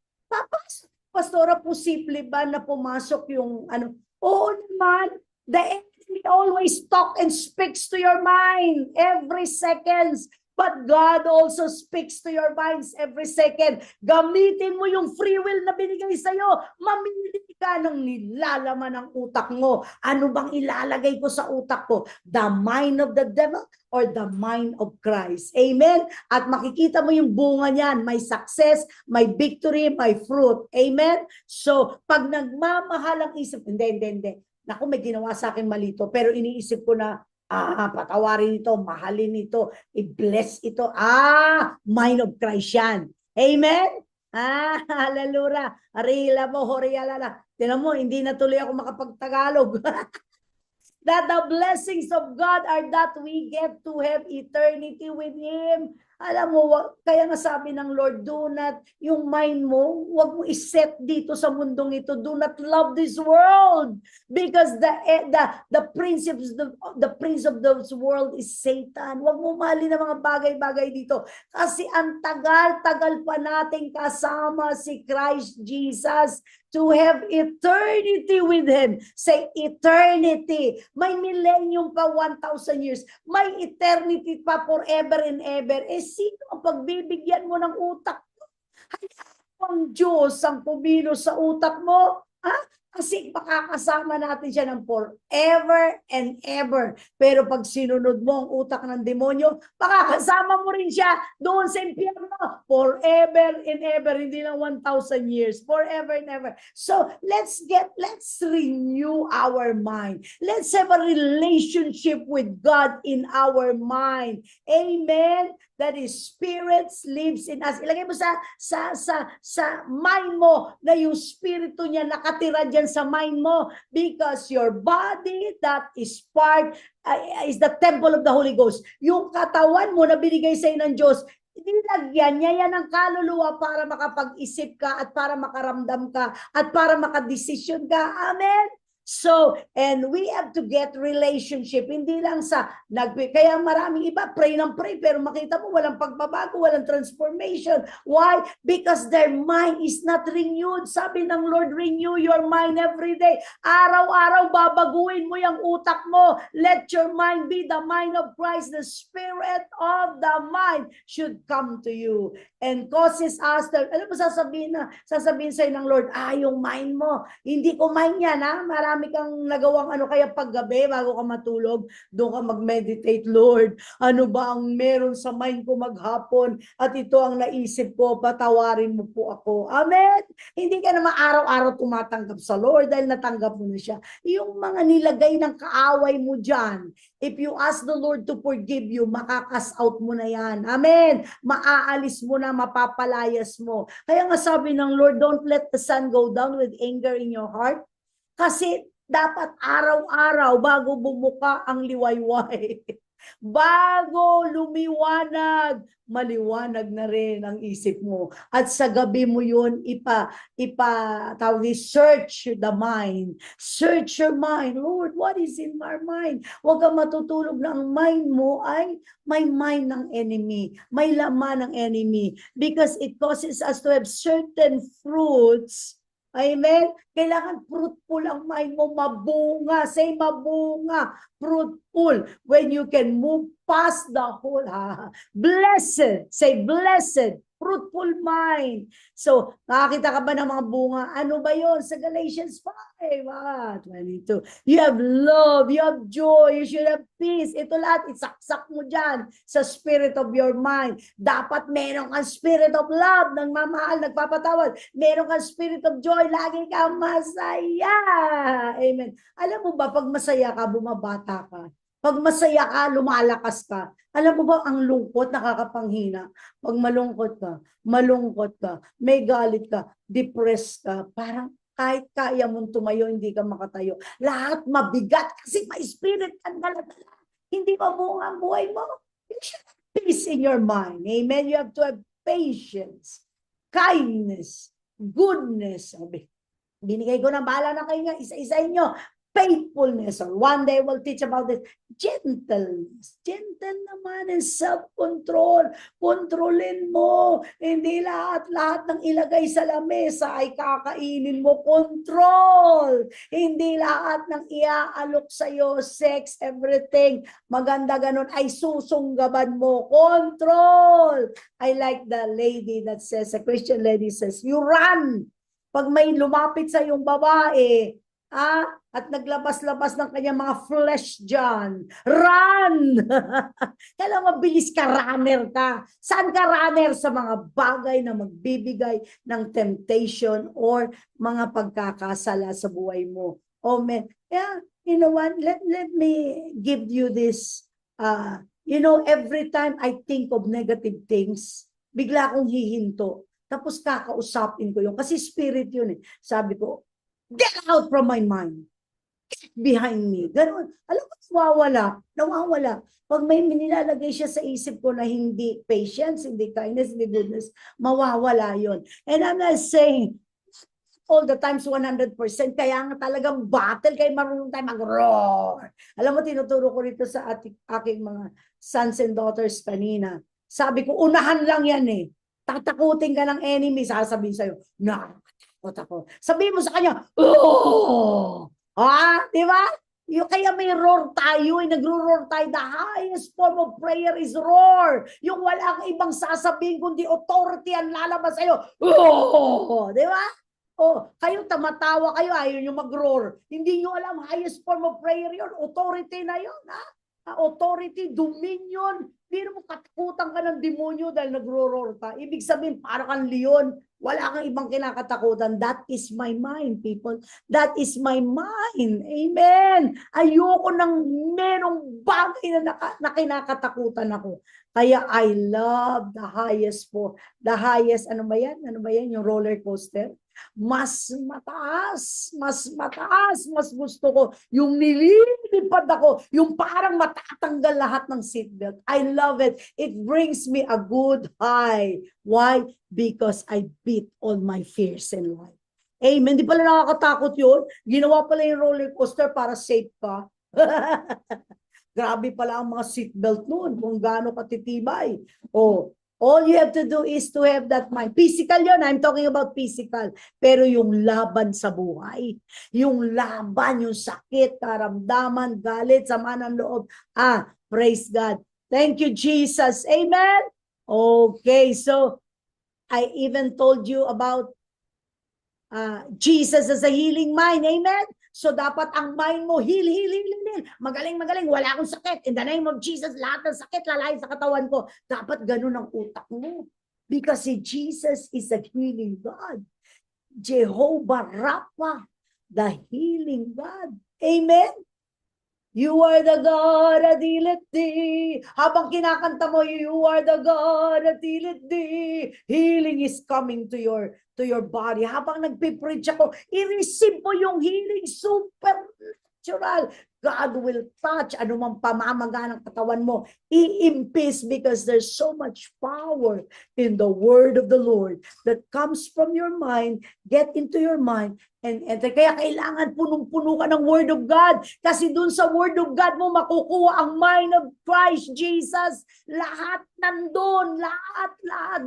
Pastora, posible ba na pumasok yung ano? Oo naman, the enemy always talk and speaks to your mind every seconds. But God also speaks to your minds every second. Gamitin mo yung free will na binigay sa'yo. Mamili ka ng nilalaman ng utak mo. Ano bang ilalagay ko sa utak ko? The mind of the devil or the mind of Christ? Amen? At makikita mo yung bunga niyan. May success, may victory, may fruit. Amen? So, pag nagmamahal ang isip, hindi. Naku, may ginawa sa akin malito. Pero iniisip ko na, patawarin ito, mahalin ito, i-bless ito. Mind of Christ yan. Amen? Hallelujah. Arila mo, horialala. Tinan mo, hindi na tuloy ako makapagtagalog. That the blessings of God are that we get to have eternity with Him. Alam mo, kaya nga sabi ng Lord, do not, yung mind mo, wag mo iset dito sa mundong ito. Do not love this world. Because the prince of this world is Satan. Wag mo mahalin ang mga bagay-bagay dito. Kasi ang tagal-tagal pa nating kasama si Christ Jesus to have eternity with Him. Say eternity. May millennium pa, 1,000 years. May eternity pa forever and ever. Sino ang pagbibigyan mo ng utak mo? Ang Diyos ang pumilos sa utak mo. Kasi makakasama natin siya ng forever and ever. Pero pag sinunod mo ang utak ng demonyo, makakasama mo rin siya doon sa impyerno. Forever and ever. Hindi lang 1,000 years. Forever and ever. So, let's renew our mind. Let's have a relationship with God in our mind. Amen? That His Spirit lives in us. Ilagay mo sa mind mo na yung Spirito niya nakatira dyan sa mind mo, because your body that is part is the temple of the Holy Ghost. Yung katawan mo na binigay sa ng Diyos, nilagyan niya yan ng kaluluwa para makapag-isip ka at para makaramdam ka at para makadesisyon ka. Amen? So, and we have to get relationship. Hindi lang sa, kaya maraming iba, pray ng pray, pero makita mo, walang pagbabago, walang transformation. Why? Because their mind is not renewed. Sabi ng Lord, renew your mind every day. Araw-araw, babaguhin mo yung utak mo. Let your mind be the mind of Christ. The spirit of the mind should come to you. And causes us, alam mo, sasabihin sa'yo ng Lord, yung mind mo, hindi ko mind yan, ha? Marami kang nagawang kaya paggabi, bago ka matulog, doon ka mag-meditate, Lord, ano ba ang meron sa mind ko maghapon, at ito ang naisip ko, patawarin mo po ako. Amen? Hindi ka naman araw-araw tumatanggap sa Lord dahil natanggap mo na siya. Yung mga nilagay ng kaaway mo dyan, if you ask the Lord to forgive you, makakas out mo na yan. Amen? Maaalis mo na, mapapalayas mo. Kaya nga sabi ng Lord, don't let the sun go down with anger in your heart. Kasi dapat araw-araw bago bumuka ang liwayway. Bago lumiwanag, maliwanag na rin ang isip mo. At sa gabi mo yun, search the mind. Search your mind. Lord, what is in my mind? Huwag kang matutulog na ang mind mo ay may mind ng enemy. May laman ng enemy. Because it causes us to have certain fruits. Amen? Kailangan fruitful ang mind mo, mabunga. Say mabunga, fruitful. When you can move past the whole, blessed. Say blessed, fruitful mind. So, nakakita ka ba ng mga bunga? Ano ba yon sa Galatians 5:22? You have love, you have joy, you should have peace. Ito lahat, isaksak mo dyan sa spirit of your mind. Dapat meron kang spirit of love, nagmamahal, nagpapatawad. Meron kang spirit of joy, lagi kang masaya. Amen. Alam mo ba, pag masaya ka, bumabata ka. Pag masaya ka, lumalakas ka. Alam mo ba, ang lungkot nakakapanghina. Pag malungkot ka, may galit ka, depressed ka, parang kahit kaya mong tumayo, hindi ka makatayo. Lahat mabigat kasi may spirit ang dala-dala. Hindi mabunga ang buhay mo. You should have peace in your mind. Amen? You have to have patience, kindness, goodness. Binigay ko na, bahala na kayo nga, isa-isahin nyo. Faithfulness, or one day we'll teach about this. Gentleness. Gentle naman and self-control. Kontrolin mo. Hindi lahat ng ilagay sa lamesa ay kakainin mo. Control. Hindi lahat ng iaalok sa'yo, sex, everything, maganda ganun, ay susunggaban mo. Control. I like the lady that says, a Christian lady says, you run. Pag may lumapit sa yung babae, at naglabas-labas ng kanyang mga flesh dyan, run! Kailangan mabilis ka, runner ka. Saan ka runner? Sa mga bagay na magbibigay ng temptation or mga pagkakasala sa buhay mo. Oh man, yeah, you know what? Let me give you this. Every time I think of negative things, bigla akong hihinto. Tapos kakausapin ko yun. Kasi spirit yun eh. Sabi ko, get out from my mind. Get behind me. Ganun. Alam mo, nawawala. Pag may nilalagay siya sa isip ko na hindi patience, hindi kindness, hindi goodness, mawawala yon. And I'm not saying all the times 100%, kaya nga talagang battle, kaya marunong tayo mag-roar. Alam mo, tinuturo ko rito sa aking mga sons and daughters kanina. Sabi ko, unahan lang yan eh. Tatakutin ka ng enemy, sasabihin sa'yo, ako. Sabihin mo sa kanya, oh! Di ba? Kaya may roar tayo, nagro-roar tayo. The highest form of prayer is roar. Yung walang ibang sasabihin, kundi authority ang lalabas sa'yo. Oh! Di ba? Kayo tamatawa kayo, ayaw nyo mag-roar. Hindi nyo alam, highest form of prayer yun. Authority na yun, authority, dominion. Hindi mo katakutan ka ng demonyo dahil nagro-roar ka. Ibig sabihin, para kang leon. Wala kang ibang kinakatakutan. That is my mind, people. That is my mind. Amen. Ayoko ng merong bagay na kinakatakutan ako. Kaya I love the highest the highest, ano ba yan? Yung roller coaster? Mas mataas, mas gusto ko yung nililipad ako, yung parang matatanggal lahat ng seatbelt. I love it. It brings me a good high. Why? Because I beat all my fears in life. Amen. Di pala nakakatakot yun. Ginawa pala yung roller coaster para safe ka. Grabe pala ang mga seatbelt noon, kung gaano katitibay. Oh, all you have to do is to have that mind. Physical yun, I'm talking about physical. Pero yung laban sa buhay, yung laban, yung sakit, karamdaman, galit, sama ng loob. Praise God. Thank you, Jesus. Amen? Okay, so I even told you about Jesus as a healing mind. Amen? So dapat ang mind mo, heal. Magaling. Wala akong sakit. In the name of Jesus, lahat ng sakit lalayo sa katawan ko. Dapat ganun ang utak mo. Because si Jesus is a healing God. Jehovah Rapha, the healing God. Amen? You are the God that healeth thee. Habang kinakanta mo, you are the God that healeth thee. Healing is coming to your body. Habang nagpipreach ako, i-receive mo yung healing, supernatural. God will touch anumang pamamaga ng katawan mo. I-impis because there's so much power in the word of the Lord that comes from your mind, get into your mind, and kaya kailangan punong-puno ka ng Word of God. Kasi dun sa Word of God mo makukuha ang mind of Christ Jesus. Lahat nandun, lahat.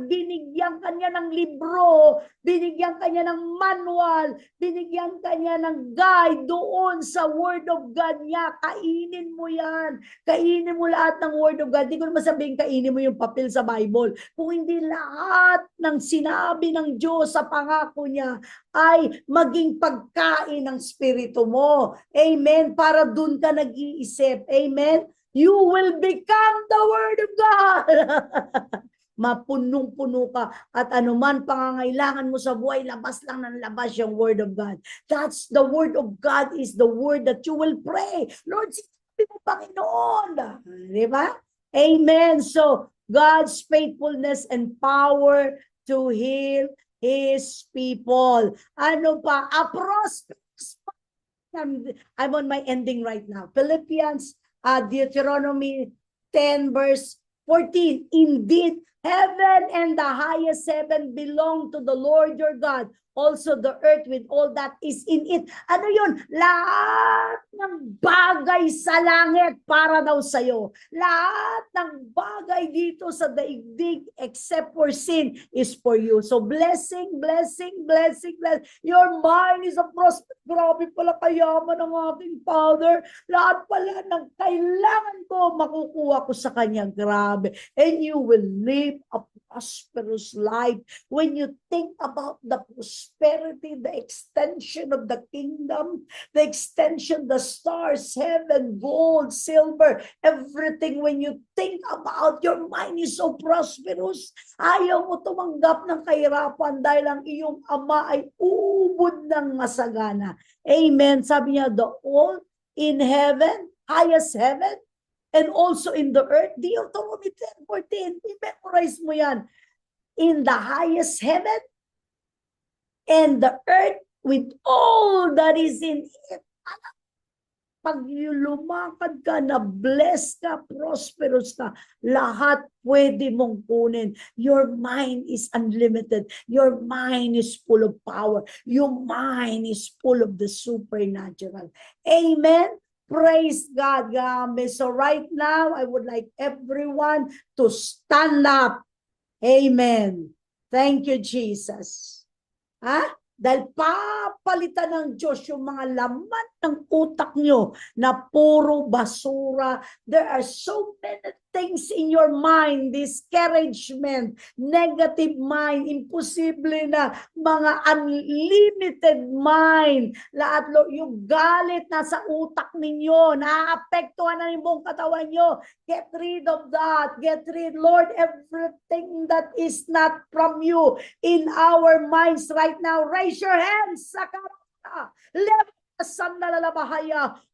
Binigyan kanya ng libro, binigyan kanya ng manual, binigyan kanya ng guide doon sa Word of God niya. Kainin mo yan. Kainin mo lahat ng Word of God. Hindi ko naman sabihin kainin mo yung papel sa Bible. Kung hindi lahat ng sinabi ng Diyos sa pangako niya ay maging pagkain ng spirito mo. Amen? Para dun ka nag-iisip. Amen? You will become the Word of God. Mapunong-puno ka at anuman pangangailangan mo sa buhay, labas lang ng labas yung Word of God. That's the Word of God is the word that you will pray. Lord, sinabi mo, Panginoon. Di ba? Amen. So, God's faithfulness and power to heal His people. Ano pa? A prosperous. I'm on my ending right now. Philippians, Deuteronomy 10 verse 14. Indeed, heaven and the highest heaven belong to the Lord your God. Also the earth with all that is in it. Ano yun? Lahat ng bagay sa langit para daw sa'yo. Lahat ng bagay dito sa daigdig except for sin is for you. So blessing. Your mind is a prosper. Grabe pala kayaman ng aking Father. Lahat pala ng kailangan ko, makukuha ko sa Kanya. Grabe. And you will live a prosperous life. When you think about the prosperity, the extension of the kingdom, the extension, the stars, heaven, gold, silver, everything, when you think about, your mind is so prosperous. Ayaw mo tumanggap ng kahirapan dahil ang iyong ama ay ubod ng masagana. Amen. Sabi niya, the all in heaven, highest heaven, and also in the earth. Deuteronomy 10:14. I-memorize mo yan. In the highest heaven and the earth with all that is in it. Pag lumakad ka, na bless ka, prosperous ka, lahat pwede mong kunin. Your mind is unlimited. Your mind is full of power. Your mind is full of the supernatural. Amen? Praise God. So right now, I would like everyone to stand up. Amen. Thank you, Jesus. Dahil papalitan ng Diyos yung mga laman ng utak nyo na puro basura. There are so many things in your mind, discouragement, negative mind, imposible na mga unlimited mind. Lahat yung galit na sa utak ninyo, naapektuhan na yung buong katawan nyo. Get rid of that. Get rid, Lord, everything that is not from you in our minds right now. Raise your hands.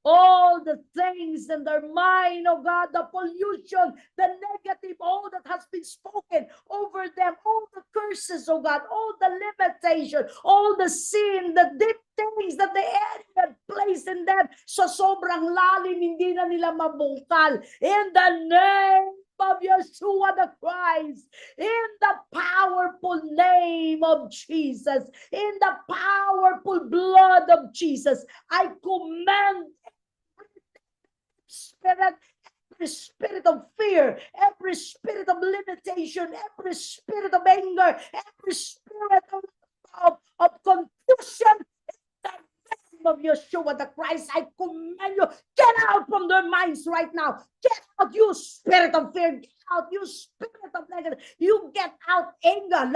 All the things in their mind, oh God, the pollution, the negative, all that has been spoken over them, all the curses, oh God, all the limitation, all the sin, the deep things that the enemy had placed in them, so sobrang lalim, hindi na nila mabungkal. In the name of Yeshua the Christ, in the powerful name of Jesus, in the powerful blood of Jesus, I command spirit, every spirit of fear, every spirit of limitation, every spirit of anger, every spirit of confusion, in the name of Yeshua the Christ, I command you, get out from their minds right now. Get out, you spirit of fear. Get out, you spirit of negative. You get out, anger.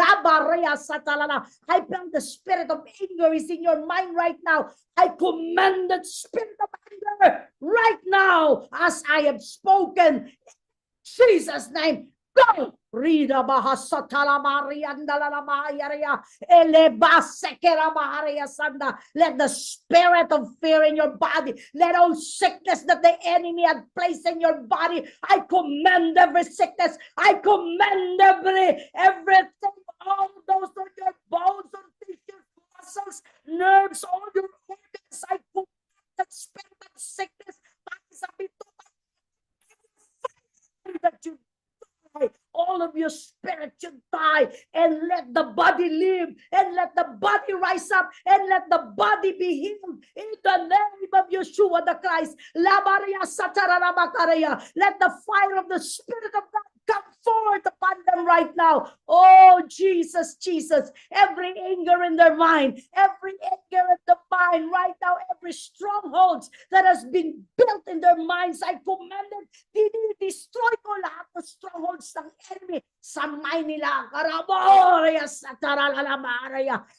I feel the spirit of anger is in your mind right now. I command the spirit of anger right now, as I have spoken. In Jesus' name, go! Rida bahasatala marianda la maharia elebasekera maharia sanda. Let the spirit of fear in your body, let all sickness that the enemy had placed in your body, I command every sickness, I command everything, all those on your bones, on tissues, muscles, nerves, all your organs, I command that spirit of sickness that you die. All of your spirit should die, and let the body live, and let the body rise up, and let the body be healed in the name of Yeshua the Christ. Let the fire of the Spirit of God come forth upon them right now. Oh, Jesus, Jesus, every anger in their mind, every anger in the mind right now, every strongholds that has been built in their minds, I command it, destroy ko lahat ng strongholds ng enemy sa mind nila.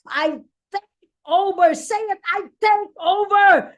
I take over, say it, I take over.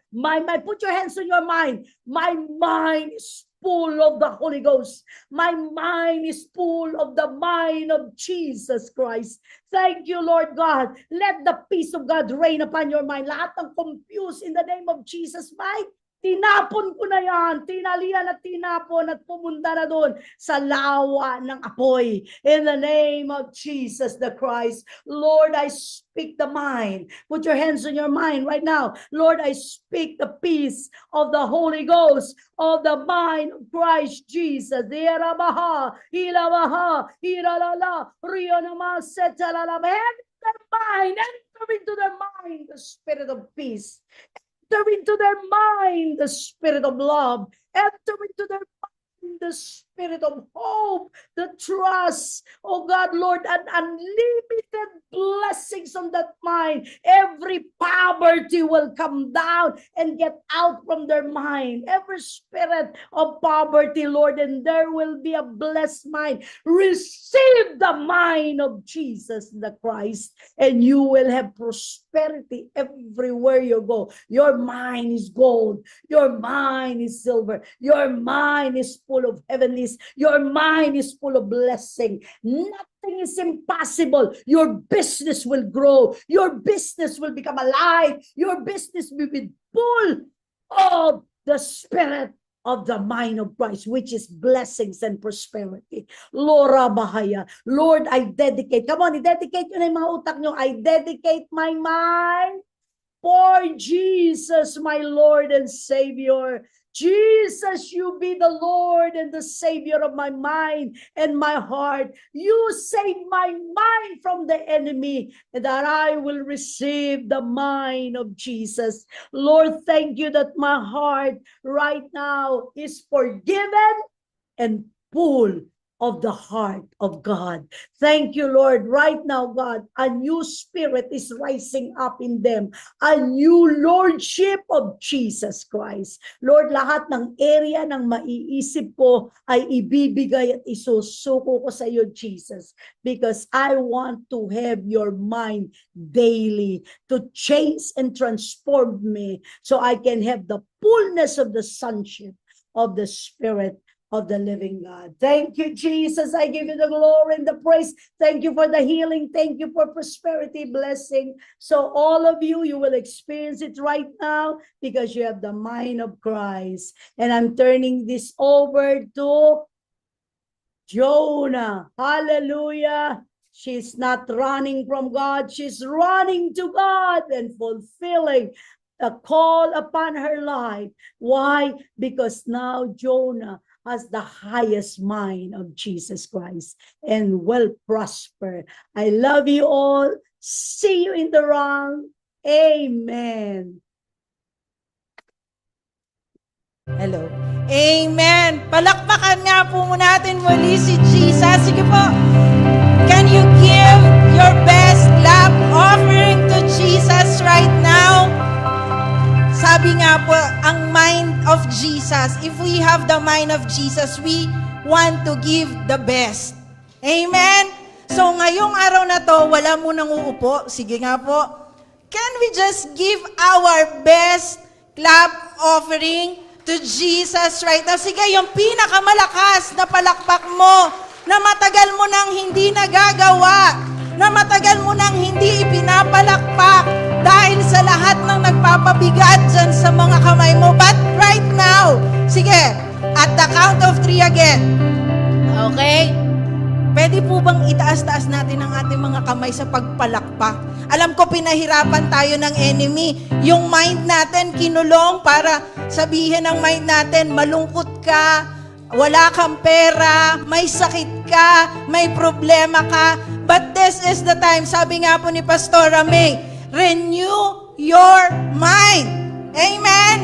Put your hands on your mind. My mind is full of the Holy Ghost. My mind is full of the mind of Jesus Christ. Thank you, Lord God. Let the peace of God reign upon your mind. Lahat ng confused in the name of Jesus, mind, tinapon ko na yan, tinalian at tinapon at pumunta na doon sa lawa ng apoy. In the name of Jesus the Christ, Lord, I speak the mind. Put your hands on your mind right now. Lord, I speak the peace of the Holy Ghost, of the mind of Christ Jesus. Irabaha, ilabaha, iralala, rionama, setalala. Enter into their mind, the spirit of peace. Enter into their mind the spirit of love. Enter into their mind the spirit of hope, the trust. Oh God, Lord, and unlimited blessings on that mind. Every poverty will come down and get out from their mind. Every spirit of poverty, Lord, and there will be a blessed mind. Receive the mind of Jesus the Christ, and you will have prosperity everywhere you go. Your mind is gold. Your mind is silver. Your mind is full of heavenlies. Your mind is full of blessing. Nothing is impossible. Your business will grow. Your business will become alive. Your business will be full of the spirit of the mind of Christ, which is blessings and prosperity. Lora Bahaya. Lord, I dedicate. Come on, i-dedicate nyo na yung mga utak nyo. I dedicate my mind for Jesus, my Lord and Savior. Jesus, you be the Lord and the Savior of my mind and my heart. You save my mind from the enemy, and that I will receive the mind of Jesus. Lord, thank you that my heart right now is forgiven and full of the heart of God. Thank you, Lord. Right now, God, a new spirit is rising up in them. A new lordship of Jesus Christ. Lord, lahat ng area ng maiisip ko ay ibibigay at isusuko ko sa iyo, Jesus. Because I want to have your mind daily to change and transform me so I can have the fullness of the sonship of the Spirit of the living God. Thank you, Jesus. I give you the glory and the praise. Thank you for the healing. Thank you for prosperity, blessing. So all of you, you will experience it right now because you have the mind of Christ. And I'm turning this over to Jonah. Hallelujah. She's not running from God. She's running to God and fulfilling the call upon her life. Why? Because now Jonah has the highest mind of Jesus Christ and will prosper. I love you all. See you in the wrong. Amen.
Hello. Amen. Palakpakan nga po natin muli si Jesus. Sige po. Can you give your best clap offering to Jesus right now? Sabi nga po, ang mind of Jesus, if we have the mind of Jesus, we want to give the best. Amen? So ngayong araw na to, wala mo nang uupo. Sige nga po. Can we just give our best clap offering to Jesus right now? Sige, yung pinakamalakas na palakpak mo, na matagal mo nang hindi nagagawa, na matagal mo nang hindi ipinapalakpak dahil sa lahat ng nagpapabigat dyan sa mga kamay mo. But right now, sige, at the count of 3 again. Okay? Pwede po bang itaas-taas natin ang ating mga kamay sa pagpalakpak? Alam ko pinahirapan tayo ng enemy. Yung mind natin kinulong para sabihin ng mind natin, malungkot ka, wala kang pera, may sakit ka, may problema ka. But this is the time, sabi nga po ni Pastora May, renew your mind. Amen?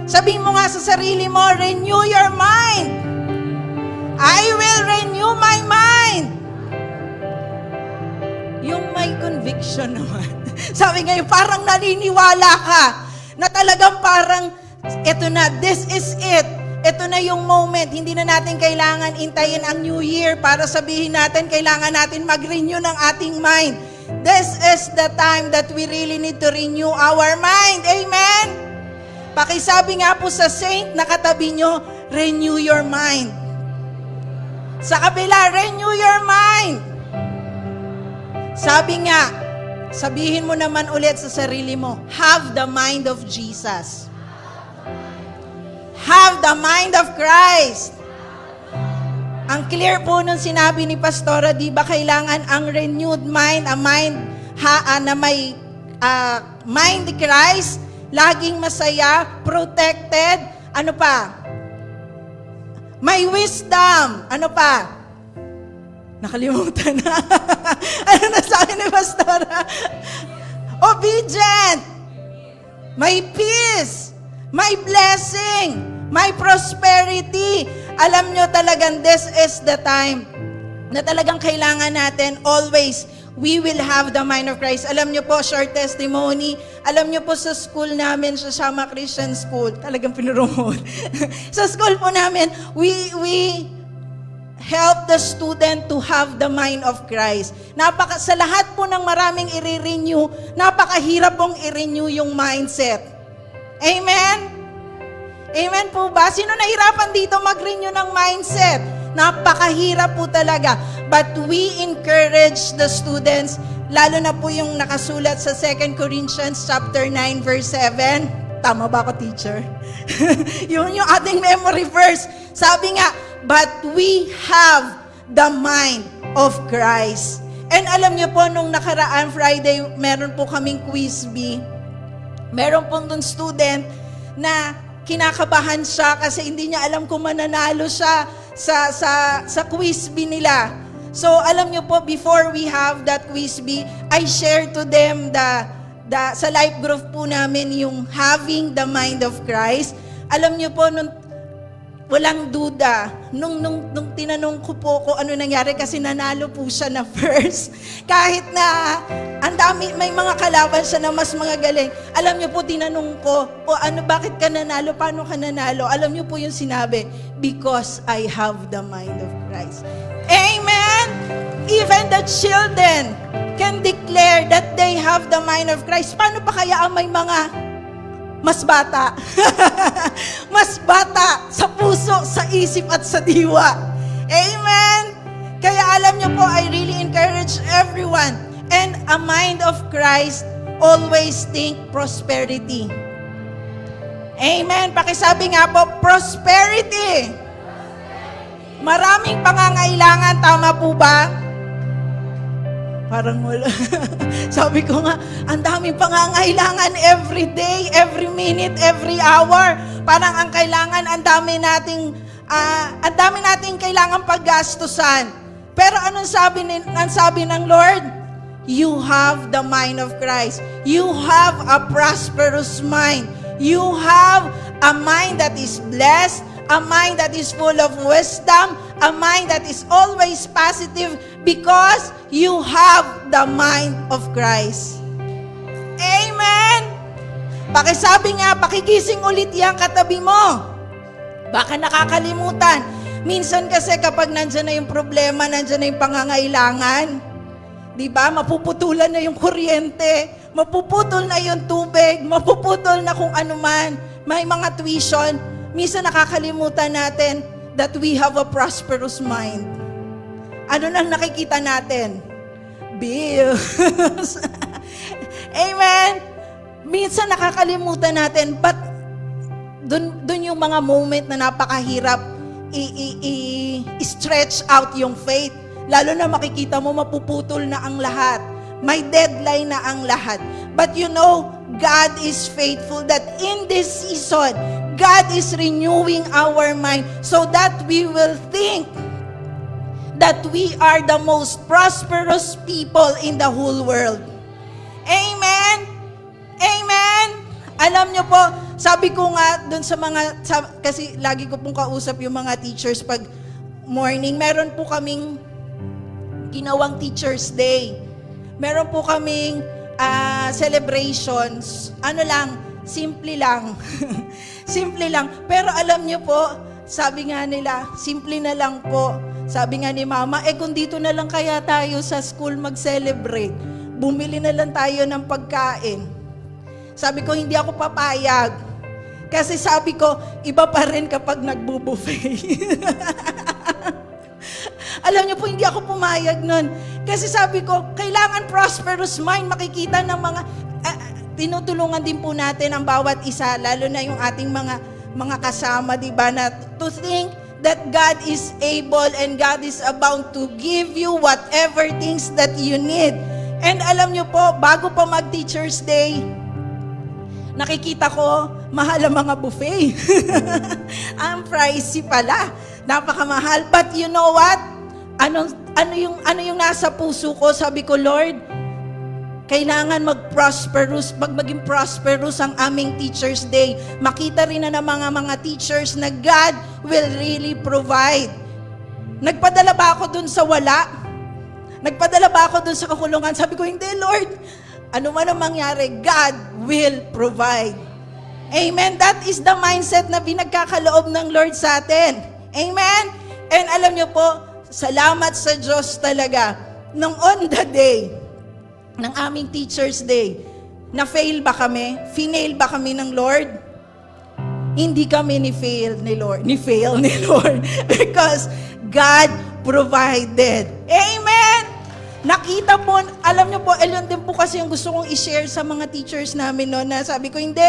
Sabihin mo nga sa sarili mo, renew your mind. I will renew my mind. Yung may conviction naman. Sabi ngayon, parang naniniwala ka na talagang parang, eto na, this is it. Ito na yung moment. Hindi na natin kailangan intayin ang New Year para sabihin natin, kailangan natin mag-renew ng ating mind. This is the time that we really need to renew our mind. Amen? Pakisabi nga po sa saint na katabi nyo, renew your mind. Sa kabila, renew your mind. Sabi nga, sabihin mo naman ulit sa sarili mo, have the mind of Jesus. Have the mind of Christ. Ang clear po nung sinabi ni Pastora, di ba kailangan ang renewed mind, a mind na may mind ni Christ, laging masaya, protected, ano pa? May wisdom. Ano pa? Nakalimutan na. Ano na sabi ni Pastora? Obedient. May peace. May blessing. May prosperity. Alam nyo talagang this is the time na talagang kailangan natin always we will have the mind of Christ. Alam nyo po, short testimony, alam nyo po sa school namin, sa Shama Christian School, talagang pinurumod. Sa school po namin, we help the student to have the mind of Christ. Sa lahat po ng maraming i-renew, napakahirap pong i-renew yung mindset. Amen? Amen po ba? Sino nahirapan dito mag-renew ng mindset? Napakahirap po talaga. But we encourage the students, lalo na po yung nakasulat sa 2 Corinthians chapter 9 verse 7. Tama ba ako, teacher? yung ating memory verse. Sabi nga, but we have the mind of Christ. And alam niyo po, nung nakaraan Friday, meron po kaming quiz bee. Meron pong dun student na kinakabahan siya kasi hindi niya alam kung mananalo siya sa quiz bee nila. So, alam niyo po, before we have that quiz bee, I share to them sa life group po namin yung having the mind of Christ. Alam niyo po, walang duda. Nung tinanong ko po kung ano nangyari kasi nanalo po siya na first. Kahit na ang dami, may mga kalaban siya na mas mga galing. Alam niyo po, tinanong ko, bakit ka nanalo? Paano ka nanalo? Alam niyo po yung sinabi, because I have the mind of Christ. Amen? Even the children can declare that they have the mind of Christ. Paano pa kaya ang may mga mas bata? Mas bata sa puso, sa isip at sa diwa. Amen? Kaya alam niyo po, I really encourage everyone. And a mind of Christ always think prosperity. Amen? Pakisabi nga po, prosperity. Maraming pangangailangan, tama po ba? Parang wala. Sabi ko nga, ang daming pangangailangan every day, every minute, every hour. Parang ang kailangan, ang dami nating ang dami nating kailangan paggastusan. Pero anong sabi ng Lord? You have the mind of Christ. You have a prosperous mind. You have a mind that is blessed, a mind that is full of wisdom, a mind that is always positive because you have the mind of Christ. Amen! Pakisabi nga, pakigising ulit yang katabi mo. Baka nakakalimutan. Minsan kasi kapag nandyan na yung problema, nandyan na yung pangangailangan, di ba? Mapuputulan na yung kuryente, mapuputol na yung tubig, mapuputol na kung ano man, may mga tuition. Minsan nakakalimutan natin that we have a prosperous mind. Ano nang nakikita natin? Bills. Amen? Minsan nakakalimutan natin, but dun yung mga moment na napakahirap i-stretch out yung faith. Lalo na makikita mo mapuputol na ang lahat. May deadline na ang lahat. But you know, God is faithful that in this season, God is renewing our mind so that we will think that we are the most prosperous people in the whole world. Amen? Amen? Alam nyo po, sabi ko nga dun sa kasi lagi ko pong kausap yung mga teachers pag morning, meron po kaming ginawang Teacher's Day. Meron po kaming celebrations. Ano lang, simple lang. Simple lang. Pero alam nyo po, sabi nga nila, simple na lang po. Sabi nga ni Mama, kung dito na lang kaya tayo sa school mag-celebrate, bumili na lang tayo ng pagkain. Sabi ko, hindi ako papayag. Kasi sabi ko, iba pa rin kapag nagbo-buffet. Alam niyo po, hindi ako pumayag nun. Kasi sabi ko, kailangan prosperous mind, makikita ng mga, tinutulungan din po natin ang bawat isa, lalo na yung ating mga kasama, di ba, na to think that God is able and God is about to give you whatever things that you need. And alam niyo po, bago pa mag-Teacher's Day, nakikita ko, mahal ang mga buffet. Ang pricey pala. Napakamahal. But you know what? Ano yung nasa puso ko? Sabi ko, Lord, kailangan maging prosperous ang aming Teacher's Day. Makita rin na ng mga teachers na God will really provide. Nagpadala ba ako dun sa wala? Nagpadala ba ako dun sa kakulungan? Sabi ko, hindi, Lord. Ano man ang mangyari, God will provide. Amen? That is the mindset na binagkakaloob ng Lord sa atin. Amen? And alam niyo po, salamat sa Diyos talaga. Nung on the day, ng aming Teacher's Day, na-fail ba kami? Finail ba kami ng Lord? Hindi kami ni-fail ni Lord. Because God provided. Amen? Nakita po, alam niyo po, yun din po kasi yung gusto kong i-share sa mga teachers namin noon na sabi ko, hindi,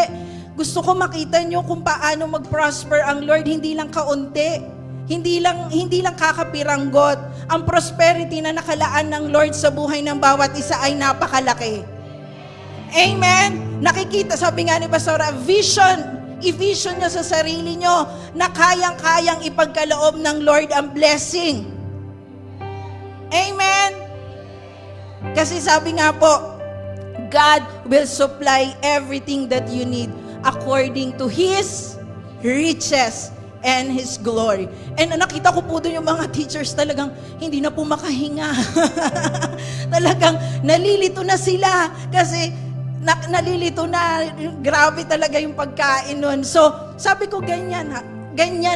gusto ko makita niyo kung paano mag-prosper ang Lord, hindi lang kaunti, hindi lang kakapiranggot. Ang prosperity na nakalaan ng Lord sa buhay ng bawat isa ay napakalaki. Amen? Nakikita, sabi nga ni Pastora, i-vision niyo sa sarili niyo na kayang-kayang ipagkaloob ng Lord ang blessing. Amen? Kasi sabi nga po, God will supply everything that you need according to His riches and His glory. And nakita ko po doon yung mga teachers talagang hindi na po makahinga. Talagang nalilito na sila kasi nalilito na, grabe talaga yung pagkain nun. So sabi ko ganyan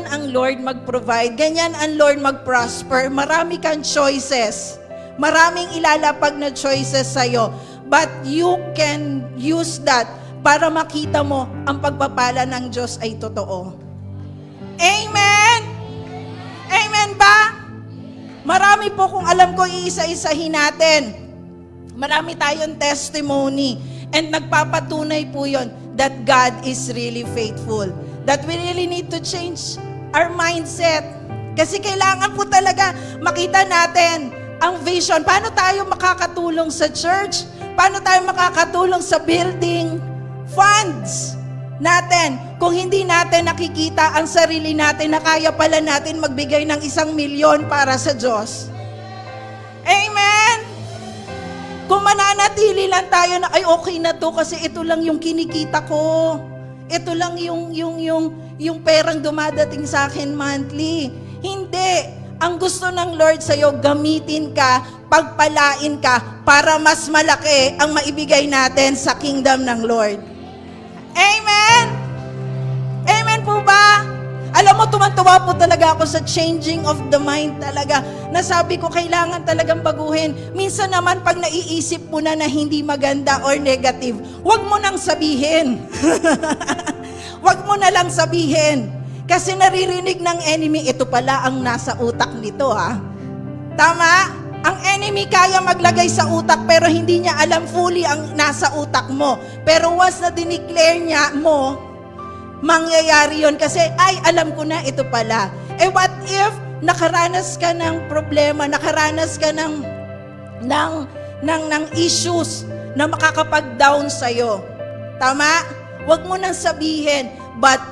ang Lord mag-provide, ganyan ang Lord mag-prosper. Marami kang choices. Maraming ilalapag na choices sa'yo. But you can use that para makita mo ang pagpapala ng Diyos ay totoo. Amen? Amen ba? Marami po, kung alam ko, iisa-isahin natin. Marami tayong testimony. And nagpapatunay po yon that God is really faithful. That we really need to change our mindset. Kasi kailangan po talaga makita natin ang vision. Paano tayo makakatulong sa church? Paano tayo makakatulong sa building funds natin? kung hindi natin nakikita ang sarili natin na kaya pala natin magbigay ng 1,000,000 para sa Diyos. Amen? Kung mananatili lang tayo na, ay okay na to kasi ito lang yung kinikita ko. Ito lang yung perang dumadating sa akin monthly. Hindi. Ang gusto ng Lord sa'yo, gamitin ka, pagpalain ka, para mas malaki ang maibigay natin sa kingdom ng Lord. Amen? Amen po ba? Alam mo, tumantuwa po talaga ako sa changing of the mind talaga. Nasabi ko, kailangan talagang baguhin. Minsan naman, pag naiisip mo na hindi maganda or negative, huwag mo nang sabihin. Huwag mo na lang sabihin. Kasi naririnig ng enemy, ito pala ang nasa utak nito ha. Tama? Ang enemy kaya maglagay sa utak pero hindi niya alam fully ang nasa utak mo. Pero once na dineclare niya mo, mangyayari yon kasi, ay, alam ko na ito pala. Eh what if nakaranas ka ng problema, nakaranas ka ng issues na makakapag-down sa'yo. Tama? Huwag mo nang sabihin, but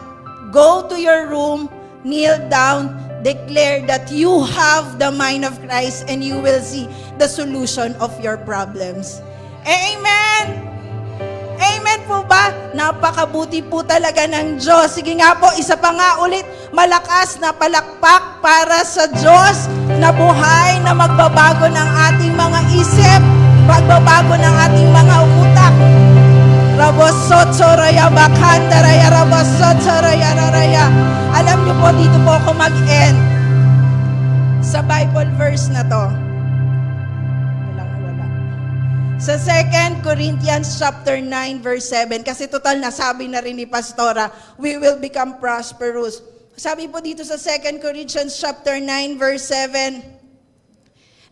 go to your room, kneel down, declare that you have the mind of Christ and you will see the solution of your problems. Amen! Amen po ba? Napakabuti po talaga ng Diyos. Sige nga po, isa pa nga ulit, malakas na palakpak para sa Diyos na buhay na magbabago ng ating mga isip, magbabago ng ating mga utak. Rabosotsoraya bakandaraya rabosotsoraya raraya. Alam niyo po, dito po ako mag-end sa Bible verse na to. Wala. Sa 2 Corinthians chapter 9 verse 7, kasi total nasabi na rin ni Pastora, we will become prosperous. Sabi po dito sa 2 Corinthians chapter 9 verse 7,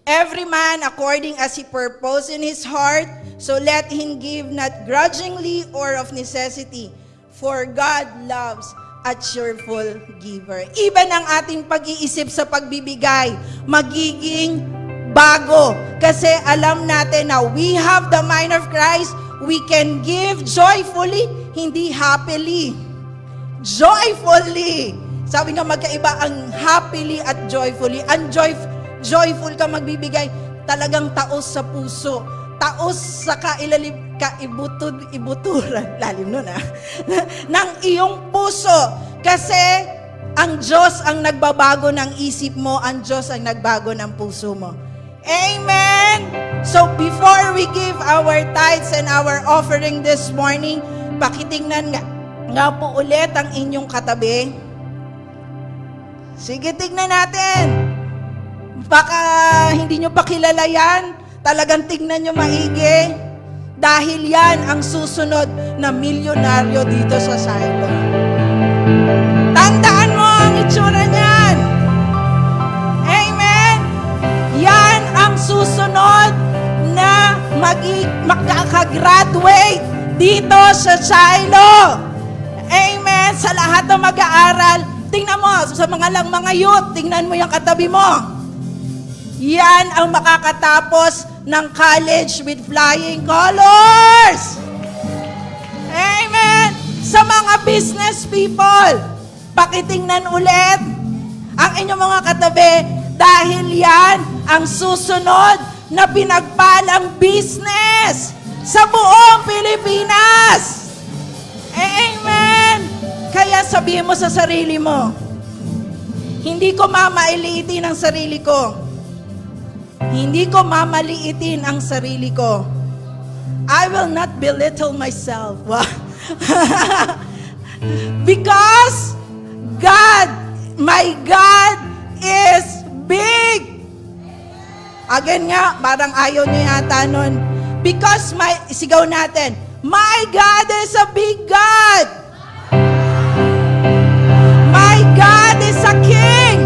every man according as he purpose in his heart, so let him give not grudgingly or of necessity, for God loves a cheerful giver. Even ang ating pag-iisip sa pagbibigay, magiging bago. Kasi alam natin na we have the mind of Christ, we can give joyfully, hindi happily. Joyfully. Sabi nga magkaiba ang happily at joyfully. Ang joyful ka magbibigay, talagang taos sa puso. Taos sa ibuturan, lalim nun ng iyong puso. Kasi ang Diyos ang nagbabago ng isip mo, ang Diyos ang nagbago ng puso mo. Amen! So before we give our tithes and our offering this morning, pakitingnan nga po ulit ang inyong katabi. Sige, tignan natin. Baka hindi nyo pa kilala yan, talagang tignan nyo maigi. Dahil yan ang susunod na milyonaryo dito sa Silo. Tandaan mo ang itsura niyan. Amen? Yan ang susunod na makakagraduate dito sa Silo. Amen? Sa lahat ng mag-aaral, tingnan mo, sa mga youth, tingnan mo yung katabi mo. Yan ang makakatapos ng college with flying colors. Amen! Sa mga business people, pakitingnan ulit ang inyong mga katabi dahil yan ang susunod na pinagpalang business sa buong Pilipinas. Amen! Kaya sabihin mo sa sarili mo, hindi ko mamailiitin ang sarili ko. Hindi ko mamaliitin ang sarili ko. I will not belittle myself. Because God, my God is big. Again nga, parang ayaw niyo yata nun. Because sigaw natin, my God is a big God. My God is a King.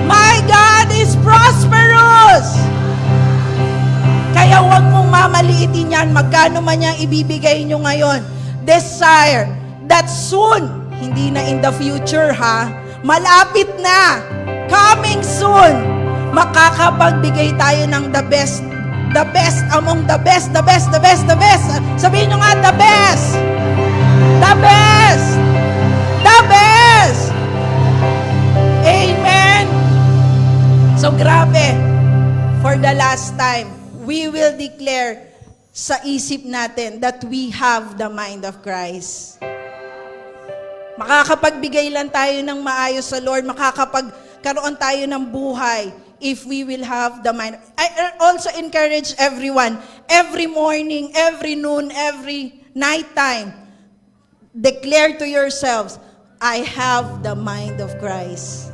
My God is prosperous. Kaya huwag mong mamaliitin yan, magkano man yung ibibigay nyo ngayon. Desire that soon, hindi na in the future ha, malapit na, coming soon, makakapagbigay tayo ng the best among the best. Sabihin nyo nga, the best. The best! The best! Amen! So grabe, for the last time, we will declare sa isip natin that we have the mind of Christ. Makakapagbigay lang tayo ng maayos sa Lord, makakapagkaroon tayo ng buhay if we will have the mind. I also encourage everyone, every morning, every noon, every night time, declare to yourselves, I have the mind of Christ.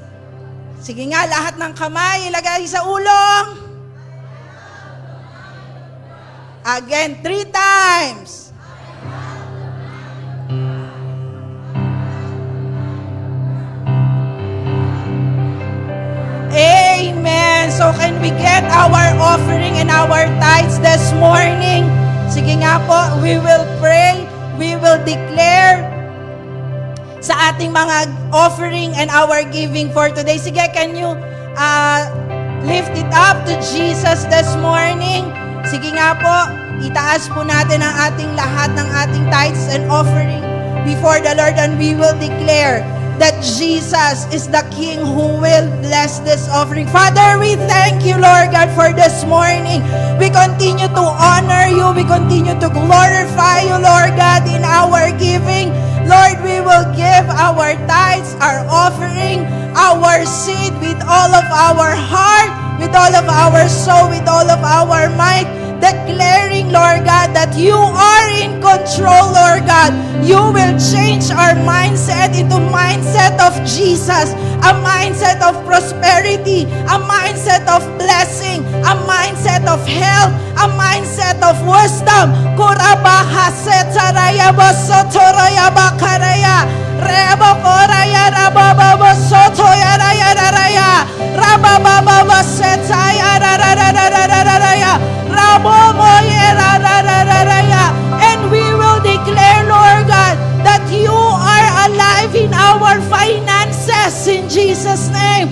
Sige nga, lahat ng kamay, ilagay sa ulong. Again, 3 times. Amen. So can we get our offering and our tithes this morning? Sige nga po, we will pray, we will declare sa ating mga offering and our giving for today. Sige, can you lift it up to Jesus this morning? Sige nga po, itaas po natin ang ating lahat ng ating tithes and offering before the Lord, and we will declare that Jesus is the King who will bless this offering. Father, we thank you, Lord God, for this morning. We continue to honor you. We continue to glorify you, Lord God, in our giving. Lord, we will give our tithes, our offering, our seed with all of our heart, with all of our soul, with all of our might, declaring, Lord God, that you are in control, Lord God. You will change our mindset into mindset of Jesus, a mindset of prosperity, a mindset of blessing, a mindset of health, a mindset of wisdom. Kurabahaset saraya basotoraya bakaraya, rebo koraya rabababasotoya raya raya, rabababasetaya rarararararaya, rabomoye rararararaya. And we will declare, Lord God, that you are alive in our finances in Jesus' name.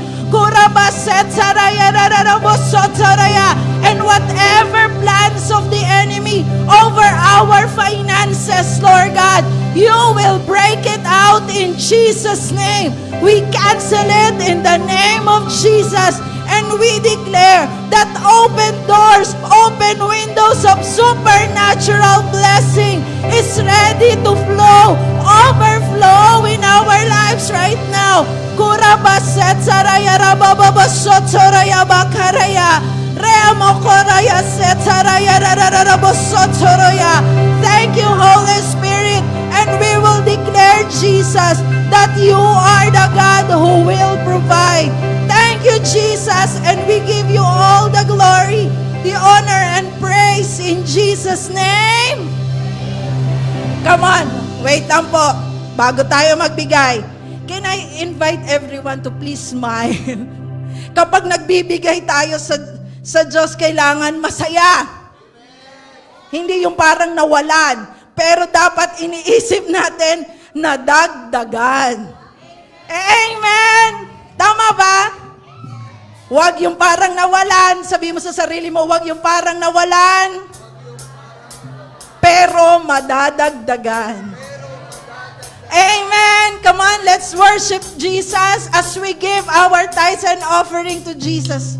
And whatever plans of the enemy over our finances, Lord God, you will break it out in Jesus' name. We cancel it in the name of Jesus. And we declare that open doors, open windows of supernatural blessing is ready to flow, overflow in our lives right now. Kurabaset saraya rabababasot saraya bakaraya, reamo koraya set saraya rarararabasot saraya. Thank you, Holy Spirit, and we will declare, Jesus, that you are the God who will provide. Thank you, Jesus, and we give you all the glory, the honor, and praise in Jesus' name. Come on, wait lang po. Bago tayo magbigay, can I invite everyone to please smile? Kapag nagbibigay tayo sa Diyos, kailangan masaya. Hindi yung parang nawalan, pero dapat iniisip natin na dagdagan. Amen! Tama ba? Huwag yung parang nawalan. Sabi mo sa sarili mo, huwag yung parang nawalan, pero madadagdagan. Amen! Come on, let's worship Jesus as we give our tithes and offering to Jesus.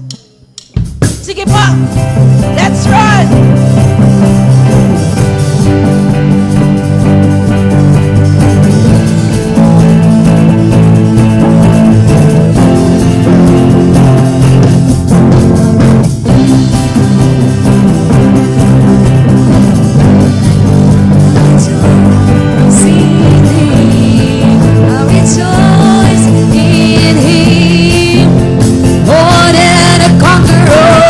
Sige po, let's run!
More than a conqueror.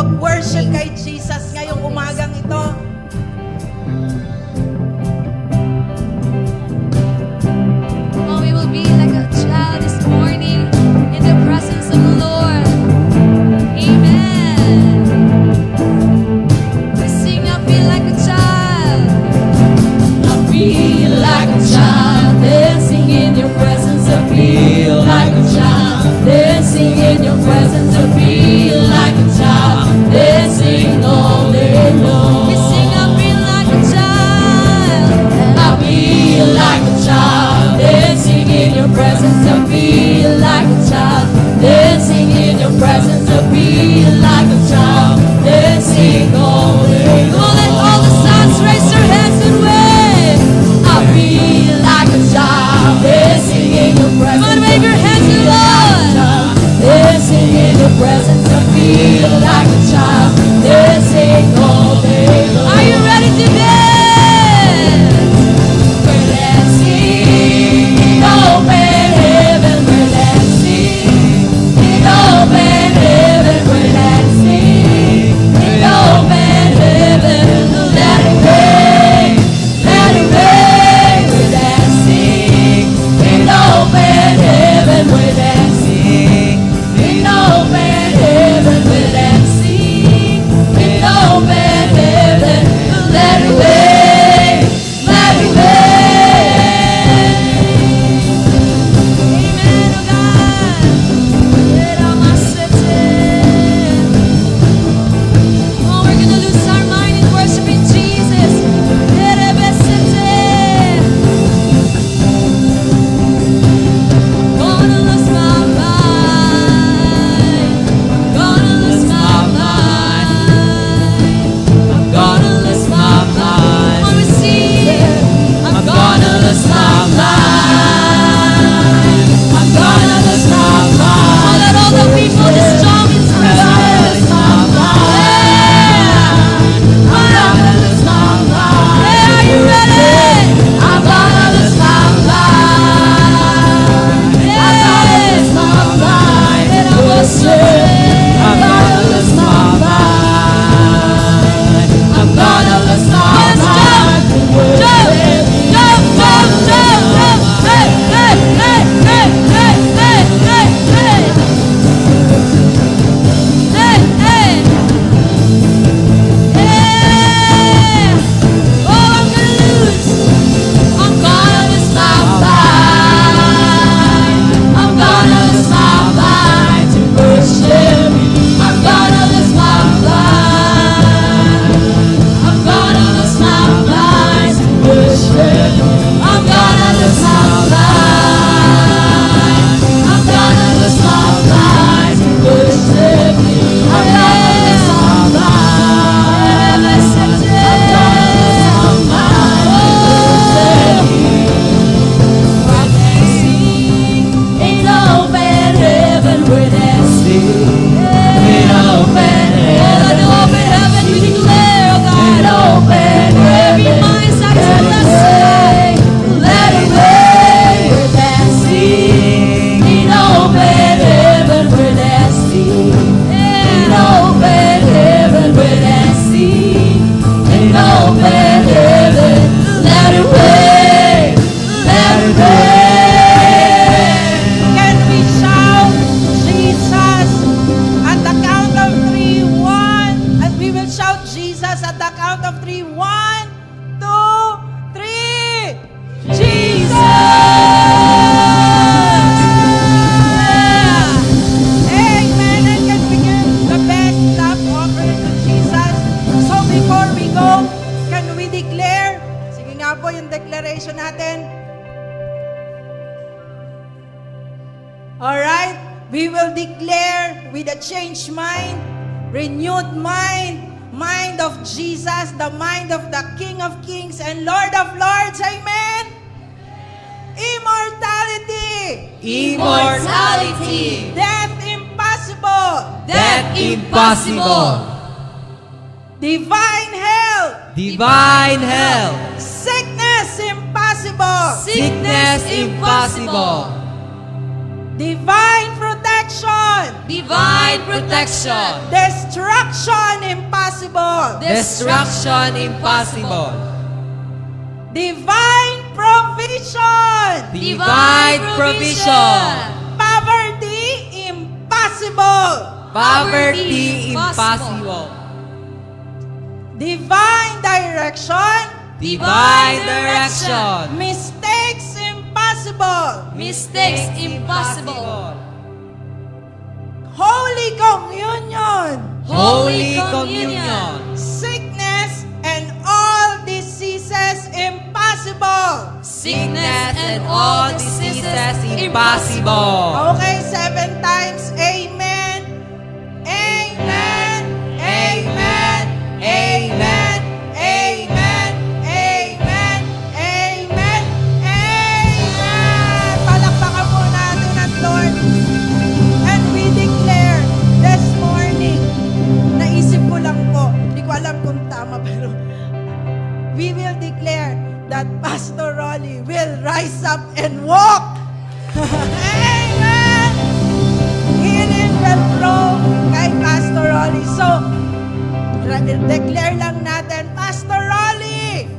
mag-worship kay Jesus ngayong umagang ito.
Oh, we will be like a child this morning in the presence of the Lord. Amen. We sing, I feel like a child. I feel like a child dancing in your presence. I feel like a child dancing in your presence. I feel like a child dancing all day long. We sing, I feel like a child. I feel like a child dancing in your presence. I feel like a child dancing in your presence. I feel like a child dancing all day long. Come on, let all the sons raise their hands and wave. I feel like a child dancing in your presence. Come on, wave your hands to the Lord. Dancing in your presence. I feel like a child dancing all day long. Are you ready to dance? We're dancing in open heaven. We're dancing in open heaven. We're dancing in open heaven. Let it rain, let it rain. We're dancing in open heaven. We're dancing in open heaven. We're dancing in open heaven. Let it rain, let it rain. Amen, oh God. Let all my city. Oh, we're gonna lose our mind in worshiping Jesus. Let every city. Gonna lose my mind. Gonna lose my mind. I'm gonna lose my mind. When we see it, I'm gonna lose my mind. I'm gonna lose my mind. Oh, let all the people just jump into the lose my mind. I'm gonna lose my mind. Hey, are you ready? I'm gonna lose my mind. I'm gonna lose my mind. And I will say, I'm gonna lose my mind. I'm gonna lose my mind. Jump, jump, jump, jump, jump. Hey, hey, hey, hey, hey, hey, hey, hey. Hey, hey. Yeah. Oh, I'm gonna lose. I'm gonna lose my mind. I'm gonna lose my mind to worship. I'm gonna lose my mind. I'm gonna lose my mind to worship. I'm gonna lose my mind. I'm gonna lose my mind to worship. I'm gonna lose my mind. I'm gonna lose my mind to worship. We're dancing in open heaven. We're dancing in open heaven. Oh, in open heaven we declare, oh God. In open heaven. Every mind starts to blessing. Let it rain. We're dancing in open heaven. We're dancing in open heaven. We're dancing in open heaven. Let it rain. Let it rain.
Can we shout Jesus at the count of 3, 1? And we will shout Jesus at the count of 3, 1, 2, 3. Jesus! Yeah. Amen. And can we give the best love offering to Jesus? So before we go, can we declare? Sige nga po yung declaration natin. Alright, we will declare with a changed mind, renewed mind, mind of Jesus, the mind of the King of Kings and Lord of Lords. Amen. Immortality.
Immortality.
Death impossible.
Death impossible.
Divine health.
Divine health.
Sickness impossible.
Sickness impossible.
Divine protection. protection.
Divine protection.
Destruction impossible.
Destruction impossible.
Divine provision.
Divine provision.
Poverty impossible.
Poverty impossible.
Divine direction.
Divine direction.
Mistakes impossible.
Mistakes impossible.
Holy communion.
Holy communion.
Sickness and all diseases impossible.
Sickness and all diseases
impossible.
Okay, 7 times. Amen. Amen. Amen. Amen. Amen. Amen. Amen. Amen. Palakpakan po natin ang Lord. And we declare this morning, naisip ko lang po, hindi ko alam kung tama, pero we will declare that Pastor Rolly will rise up and walk. Amen! Healing will flow kay Pastor Rolly. So, declare lang natin, Pastor Rolly,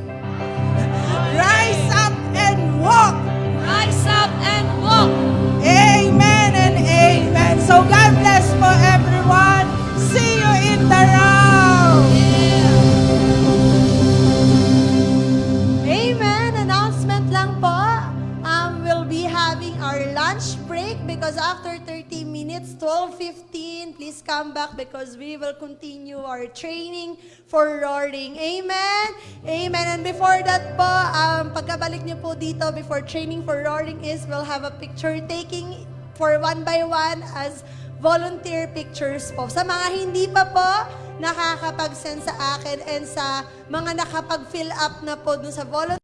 rise up and walk.
Rise up and walk.
Amen and amen. So God bless po everyone. See you in the round.
Amen! Announcement lang po. We'll be having our lunch break because after 30 minutes, 12:15, please come back because we will continue our training for roaring. Amen! Amen! And before that po, pagkabalik niyo po dito before training for roaring is we'll have a picture taking for one by one as volunteer pictures po. Sa mga hindi pa po nakakapag-send sa akin and sa mga nakapag-fill up na po dun sa volunteer